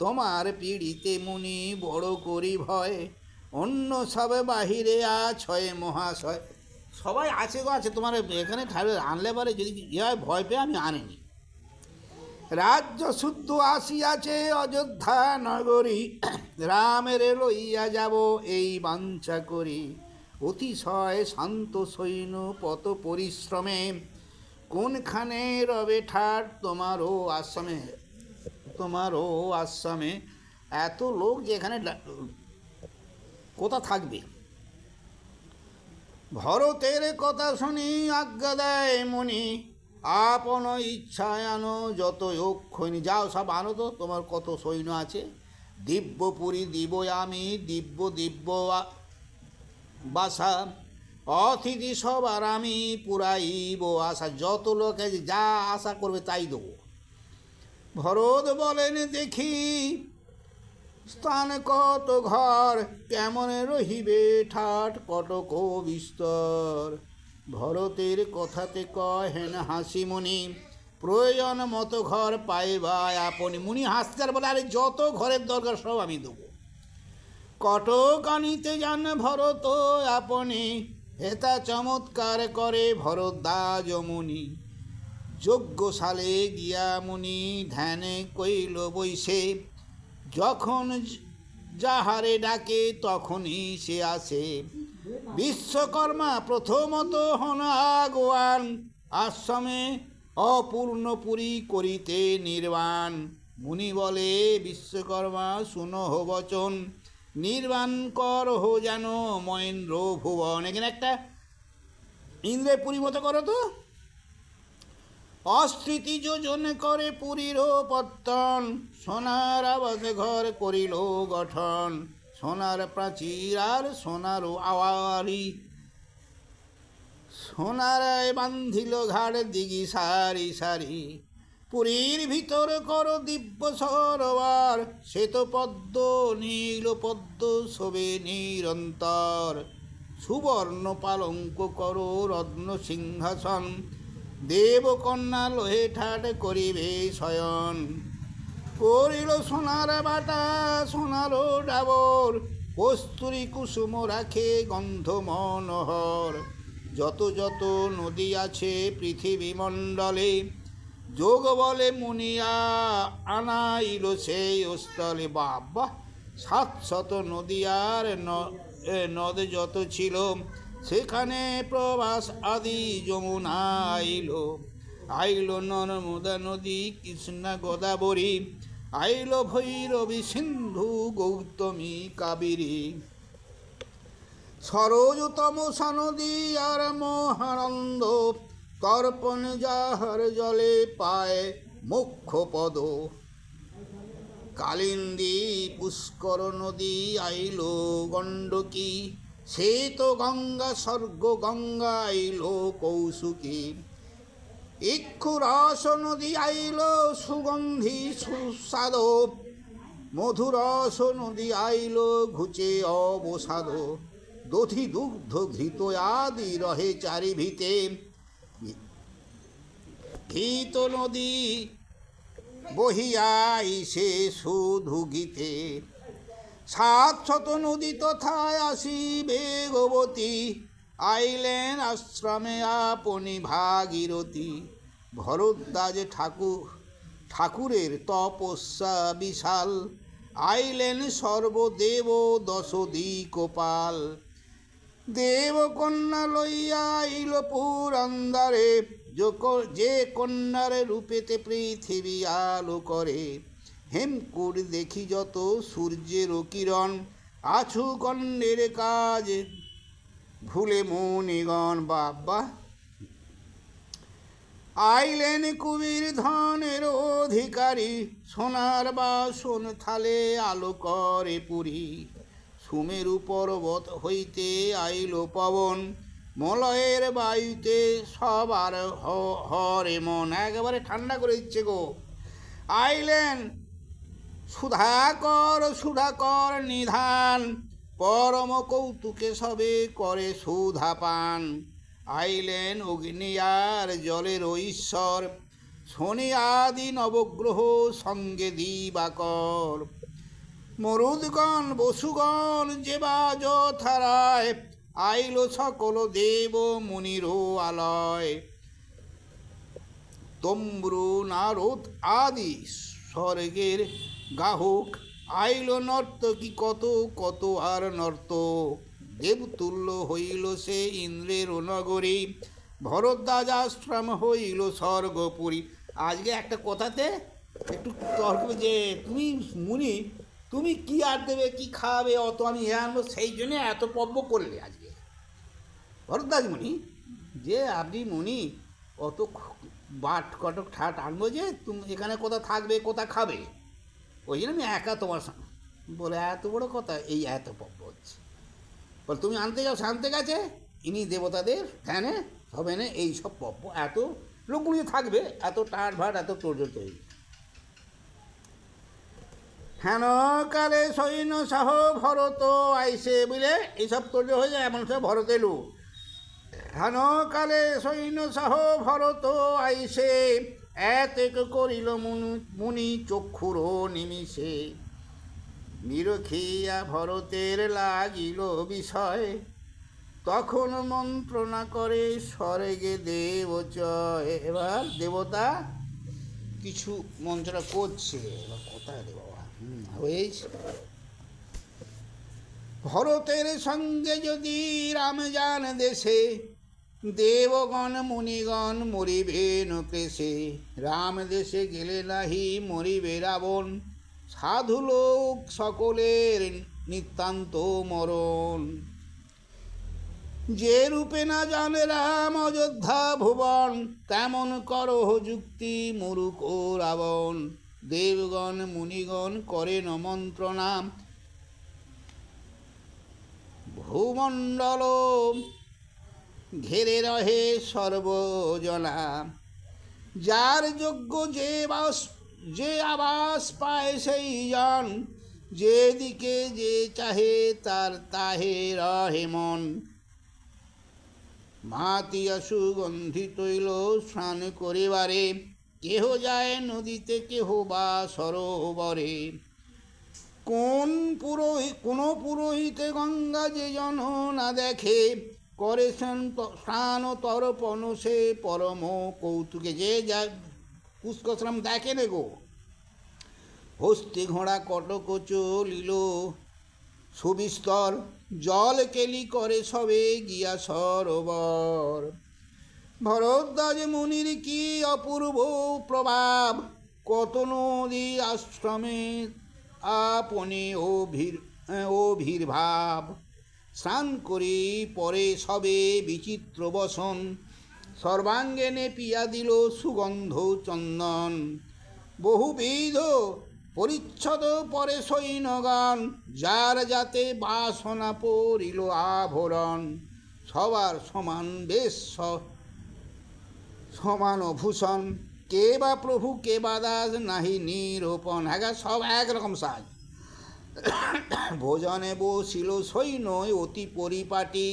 [SPEAKER 1] তোমার পীড়িতে মুনি বড় করি ভয়, অন্য সব বাহিরে আছয় মহাশয়। সবাই আছে গো আছে, তোমার এখানে ঠাড়ে আনলে পারে যদি ইয়ে হয়, ভয় পেয়ে আমি আনিনি। রাজ্য শুদ্ধ আসিয়াছে অযোধ্যা নগরী, রামের লইয়া যাব এই বাঞ্ছা করি। অতিশয় শান্ত সৈন্য পত পরিশ্রমে, কোনখানে রবে ঠাট তোমারও আশ্রমে। তোমারও আশ্রমে এত লোক যে এখানে কোথা থাকবে। ভরতের কথা শুনি আজ্ঞা দেয় মুনি, আপন ইচ্ছায় আনো যত অক্ষণি। যাও সব আনো তো, তোমার কত সৈন্য আছে। দিব্যপুরী দিব আমি, দিব্য দিব্য বাসা, অতিথি সবার আমি পুরাইব আশা। যত লোক আছে যা আশা করবে তাই দেবো। ভরত বলেন দেখি স্থান কত ঘর, কেমন রহিবে ঠাট কটক বিস্তর। ভরতের কথাতে কহেন হাসি মুনি, প্রয়োজন মতো ঘর পাইবা আপনি। মুনি হাসতে বলে, আরে যত ঘরের দরকার সব আমি দেবো। কটক আনিতে যান ভরত আপনি, হেতা চমৎকার করে ভরদ্বাজ মুনি। যজ্ঞশালে গিয়া মুনি ধ্যানে কইল বৈশে, যখন যাহারে ডাকে তখনই সে আসে। বিশ্বকর্মা প্রথমত হন আগোয়ান, আশ্রমে অপূর্ণপুরী করিতে নির্বাণ। মুনি বলে বিশ্বকর্মা শুনহ বচন, নির্বাণ করহ যেন মহেন্দ্র ভুবন। এখানে একটা ইন্দ্রের পুরী মতো করো তো। অস্মৃতি যোজন করে পুরীর পত্তন, সোনার আবাস ঘর করিল গঠন। সোনার প্রাচীর আর সোনার আওয়ারি, সোনারায় বান্ধিল ঘাড় দিঘি সারি সারি। পুরীর ভিতর কর দিব্য সরোবর, শ্বেত পদ্ম নীল পদ্ম শোভে নিরন্তর। সুবর্ণ পালঙ্ক কর রত্ন সিংহাসন, দেবকন্যা লোহে ঠাট করিবে শয়ন। করিল সোনার বাটা সোনার ডাবর, কস্তুরী কুসুম রাখে গন্ধ মনোহর। যত যত নদী আছে পৃথিবী মণ্ডলে, যোগ বলে মুনিয়া আনাইল সেই স্থলে। বাবা, 700 নদী আর নদ যত ছিল, সেখানে প্রবাস আদি যমুনা আইল। আইল নর্মদা নদী কৃষ্ণা গোদাবরী, আইল ভৈরবী সিন্ধু গৌতমী কাবেরী। সরোজতম সনদী আর মহানন্দ, তর্পণ যাহার জলে পায় মুখ্য পদ। কালিন্দী পুষ্কর নদী আইল গণ্ডকী, সে তো গঙ্গা স্বর্গ গঙ্গা আইল কৌশুকী, ইক্ষুরস নদী আইল সুগন্ধি সুস্বাদ, মধুরস নদী আইল ঘুচে অবসাদ, দধি দুগ্ধ ঘৃত আদি রহে চারি ভিতে, ঘৃত নদী বহিয়াইছে শুধু গীতে, 700 নদী তথায় আসি বেগবতী, আইলেন আশ্রমে আপনি ভাগীরথী, ভরদ্বাজ ঠাকুরের তপস্যা বিশাল, আইলেন সর্বদেব 10 দিকপাল, দেবকন্যা লইয়া আইল পুরন্দরে, যে কন্যার রূপেতে পৃথিবী আলো করে, হেমকূট দেখি যত সূর্যের কিরণ, আছু কন্যের কাজ ভুলে মুনিগণ। বাবা আইলেন কুবীর ধনের অধিকারী, সোনার বাসন থালে আলো করে পুরী, সুমেরু পর্বত হইতে আইল পবন, মলয়ের বায়ুতে সবার হরে মন। একেবারে ঠান্ডা করে দিচ্ছে গো। আইলেন সুধাকর নিধান, পরম কৌতুকে সবে করে সুধা পান, আইলেন অগ্নি আর জলের ঈশ্বর, শনি আদি নবগ্রহ সঙ্গে দিবাকর, মরুদগণ বসুগণ যে বা যথারায়, আইল সকল দেব মুনির আলয়, তম্রু নারদ আদি স্বর্গের গাহক, আইল নর্তকী কত কত আর নর্তক, দেবতুল্য হইল সে ইন্দ্রের নগরী, ভরদ্বাজ আশ্রম হইল স্বর্গপুরী। আজকে একটা কথাতে একটু তর্ক, যে তুমি মুনি তুমি কি আর দেবে, কি খাওয়াবে, অত আমি আনবো, সেই জন্য এত পব্য করলে আজকে ভরদ্বাজ মুনি, যে আপনি মুনি অত বাট কটক ঠাট আনবো, যে তুমি এখানে কোথা থাকবে কোথা খাবে, ওই জন্য আমি একা তোমার সঙ্গে বলে এত বড় কথা, এই এত পব্য হচ্ছে। বলে তুমি আনতে যাও, সে আনতে গেছে, ইনি দেবতাদের ধ্যানে হবে না, এই সব পব্য, এত লোকগুলি থাকবে, এত টাট ভাট, এত তোর্য তৈরি। হেন কালে সৈন্য সাহ ভরত আইসে, বুঝলে এইসব তোর্য হয়ে যায়, এমন সব ভরত এলো। হেন কালে সৈন্য সাহ ভরত আইসে, এতেক করিল মুনি চক্ষুর নিমিষে, নিরখিয়া ভরতের লাগিল বিষয়, তখন মন্ত্রণা করে স্বর্গে দেবচয়। এবার দেবতা কিছু মন্ত্রণা করছে, এবার কোথায় রে বাবা, হয়েছে। ভরতের সঙ্গে যদি রাম যান দেশে, দেবগণ মুনিগণ মরিবেন ক্লেশে, রাম দেশে গেলে নাহি মরিবে রাবণ, সাধু লোক সকলের নিতান্ত মরণ, যে রূপে না জানে রাম অযোধ্যা ভুবন, তেমন করহ যুক্তি মূর্খ রাবণ, দেবগণ মুনিগণ করেন মন্ত্রণা, ভূমণ্ডল ঘেরে রহে সর্বজনা, যার যোগ্য যে আবাস পায় সেই জন, যেদিকে যে চাহে তার তাহে রহে মন, মাতিয়া সুগন্ধি তৈল স্নান করিবারে, কেহ যায় নদীতে কেহ বা সরোবরে, কোন পুরোহিতে গঙ্গা যে জন না দেখে, করে স্নান তর্পণ সে পরম কৌতুকে, যে যা পুষ্করম দেখে নে গো। হস্তি ঘোড়া কটক চলিল সুবিস্তর, জল কেলি করে সবে গিয়া সরোবর, ভরদ্বাজ মুনির কি অপূর্ব প্রভাব, কত নদী আশ্রমে আপনি অভির্ভাব, স্নান করি পরে সবে বিচিত্র বসন, সর্বাঙ্গে নেপিয়া দিল সুগন্ধ চন্দন, বহুবিধ পরিচ্ছদ পরে সৈন্যগণ, যার যাতে বাসনা পড়িল আভরণ। সবার সমান বেশ সমান ভূষণ, কে বা প্রভু কে বা দাস নাহি নিরূপণ। হ্যাঁ, সব একরকম সাজ। ভোজনে বসিল সৈন্য অতি পরিপাটি,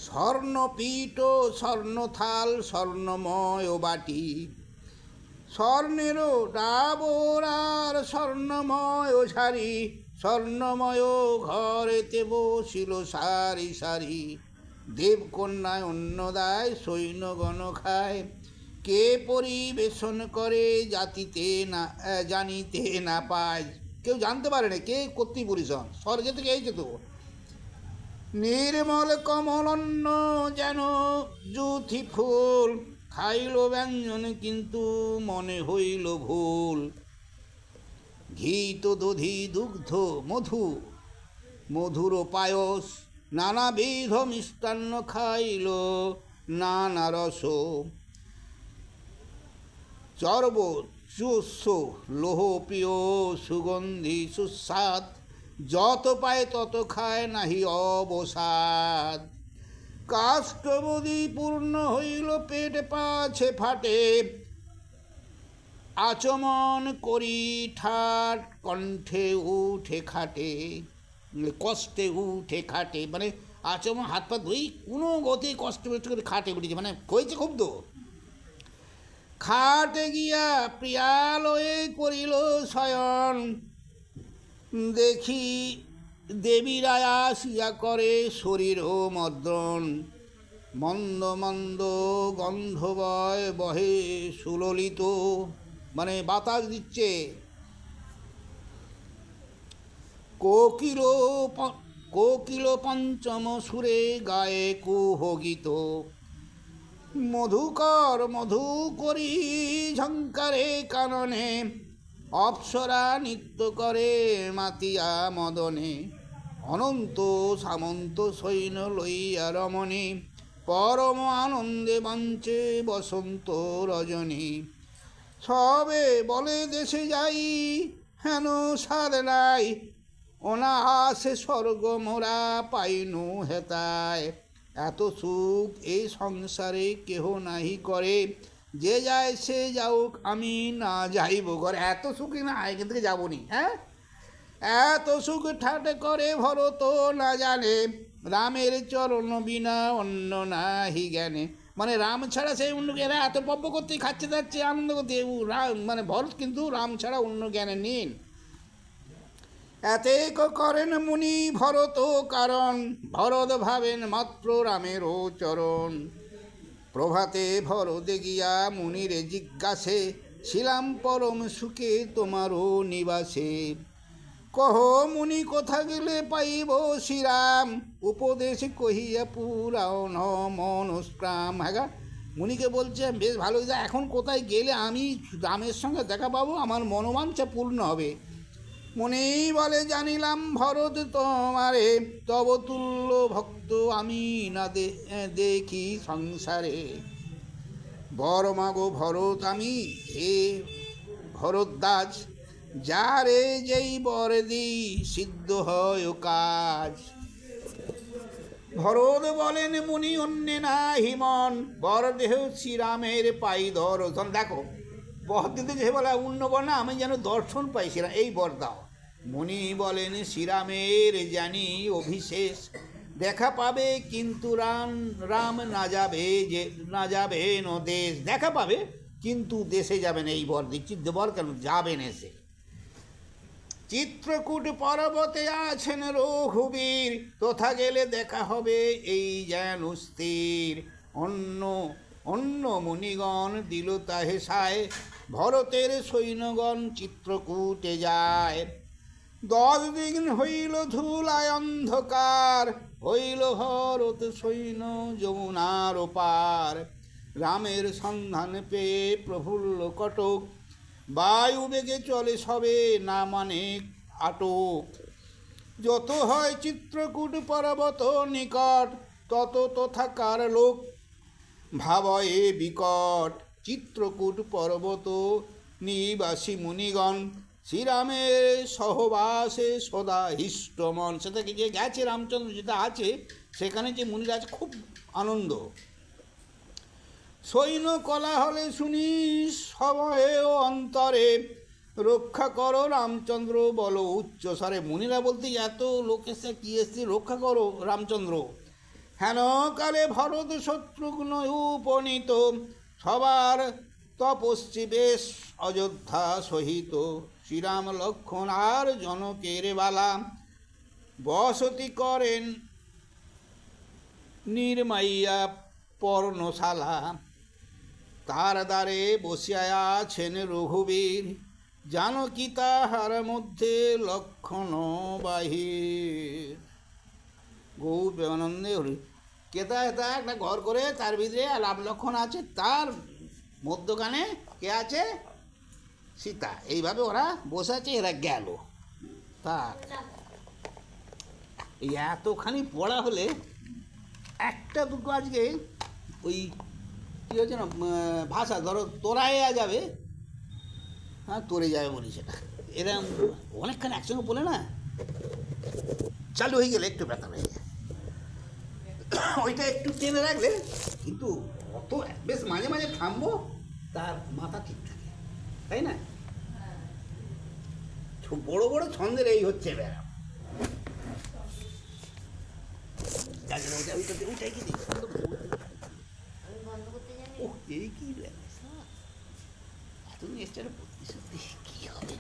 [SPEAKER 1] স্বর্ণপীঠ স্বর্ণ থাল স্বর্ণময় বাটি। স্বর্ণেরও ডাবর আর স্বর্ণময় ঝাড়ি, স্বর্ণময় ঘরেতে বসিল সারি সারি। দেবকন্যায় অন্নদায় সৈন্যগণ খায়, কে পরিবেশন করে জানিতে না পায়। কেউ জানতে পারে না কে কর্তৃ পরিশন, স্বর্গে থেকে এই তো। নির্মল কমলন্ন যেন জুথি ফুল, খাইল ব্যঞ্জন কিন্তু মনে হইল ভুল। ঘৃত দধি দুগ্ধ মধু মধুর পায়স, নানাবিধ মিষ্টান্ন খাইল নানা রস। চর্ব চুস্য লোহ প্রিয় সুগন্ধি সুস্বাদ, যত পায় তত খায় নাহি অবসাদ। কাষ্ঠবদি পূর্ণ হইল পেট পাছে ফাটে, আচমন করি ঠাট কণ্ঠে উঠে খাটে। কষ্টে উঠে খাটে মানে আচমন হাত পা ধুই কোনো গতি কষ্ট করে খাটে উঠেছে, মানে হয়েছে খুব তো। খাটে গিয়া প্রিয়ালয়ে করিল শয়ন, দেখি দেবীরা আসিয়া করে শরীর ও মর্দন। মন্দ মন্দ গন্ধবয় বহে সুললিত, মানে বাতাস দিচ্ছে। কোকিল পঞ্চম সুরে গায়ে কুহগীত, মধুকর মধু করি ঝঙ্কারে কাননে। অপ্সরা নৃত্য করে মাতিয়া মদনে, অনন্ত সামন্ত সৈন্য লইয়া রমণী। পরম আনন্দে বাঞ্চে বসন্ত রজনী। সবে বলে দেশে যাই হেন সাদ নাই, অনায়াসে স্বর্গ মোরা পাইনু হেতায়। এত সুখ এই সংসারে কেহ নাহি করে, যে যায় সে যাওক আমি না যাইব ঘরে। এত সুখই না এখান থেকে যাবো নি। হ্যাঁ, এত সুখ ঠাটে করে ভরত না জানে, রামের চরণ বিনা অন্য নাহি জ্ঞানে। মানে রাম ছাড়া সেই অন্য, এরা এত পব্য করতেই খাচ্ছে যাচ্ছে আনন্দ করতে, মানে ভরত কিন্তু রাম ছাড়া অন্য জ্ঞানে নিন। এতে করেন মুনি ভরত কারণ, ভরত ভাবেন মাত্র রামেরও চরণ। প্রভাতে ভরতে গিয়া মুনিরে জিজ্ঞাসে, ছিলাম পরম সুখে তোমারও নিবাসে। কহ মুনি কোথা গেলে পাইব শ্রীরাম, উপদেশ কহিয়া পুরাও ন মনস্ক্রাম। হ্যাঁ, মুনিকে বলছে বেশ ভালো, এখন কোথায় গেলে আমি রামের সঙ্গে দেখা পাবো, আমার মনোবাঞ্ছা পূর্ণ হবে। মুনি বলে জানিলাম ভরত তোমারে, তব তুল্য ভক্ত আমি না দেখি সংসারে। বর মাগো ভরত আমি হে ভরদ্বাজ, যারে যেই বর দিই সিদ্ধ হয় কাজ। ভরত বলেন মুনি অন্যে না হিমন, বর দেহ শ্রীরামের পাই দর্শন। দেখো বর দিতে যে বলে অন্য বর না, আমি যেন দর্শন পাই শ্রীরাম, এই বর দাও। মুনি বলেন শ্রীরামের জানি অভিশেষ, দেখা পাবে কিন্তু রাম না যাবেন দেশ। দেখা পাবে কিন্তু দেশে যাবেন, এই বর দিচ্ছি। বর কেন যাবেন এসে। চিত্রকূট পর্বতে আছেন রঘুবীর, তথা গেলে দেখা হবে এই যেন স্থির। অন্য মুনিগণ দিল তাহে সায়, ভরতের সৈন্যগণ চিত্রকূটে যায়। 10 দিন হইল ধুলায় অন্ধকার, হইল ভরত সৈন্য যমুনার পার। রামের সন্ধান পেয়ে প্রফুল্ল কটক, বায়ু বেগে চলে সবে না মানে আটক। যত হয় চিত্রকূট পর্বত নিকট, তত তথাকার লোক ভাবয়ে বিকট। চিত্রকূট পর্বত নিবাসী মুনিগণ শ্রীরামের সহবাসে সদা হিষ্টমন। সেটাকে যে গেছে রামচন্দ্র যেটা আছে সেখানে যে মুনিরা আছে খুব আনন্দ। সৈন্য কোলাহলে শুনি সভয়ে ও অন্তরে রক্ষা করো রামচন্দ্র বলো উচ্চস্বরে। মুনিরা বলতে এত লোক এসে কি এসছে, রক্ষা করো রামচন্দ্র। হেন কালে ভরত শত্রুঘ্ন উপনীত সবার তপস্বী বেশ অযোধ্যা সহিত। শ্রীরাম লক্ষ্মণ আর জনকের বালা বসতি করেন নির্মাইয়া পর্ণশালা। তার দ্বারে বসিয়া আছেন রঘুবীর জানকী তাহার মধ্যে লক্ষণ বাহির। গৌ প্রেমানন্দে হরি কেতা হেতা একটা ঘর করে তার ভিতরে রাম লক্ষণ আছে, তার মধ্যখানে কে আছে, সীতা। এইভাবে ওরা বসে আছে, এরা গেল। তার এই এতখানি পড়া হলে একটা দুটো আজকে ওই কী হচ্ছে না ভাষা, ধরো তোরাইয়া যাবে, হ্যাঁ তোরে যাবে বলি, সেটা এরকম অনেকখানি একসঙ্গে বলে না চালু হয়ে গেলে একটু ব্যথা হয়ে যায়। ওইটা একটু টেনে রাখলে কিন্তু অত বেশ মাঝে মাঝে থামবো, তার মাথা ঠিক থাকে, তাই না? বড় বড় ছন্দের এই হচ্ছে ব্যায়াম। ওইটাই কি ও এই কি এত নিশ্চয় প্রতিশ্রুতি কি হবে।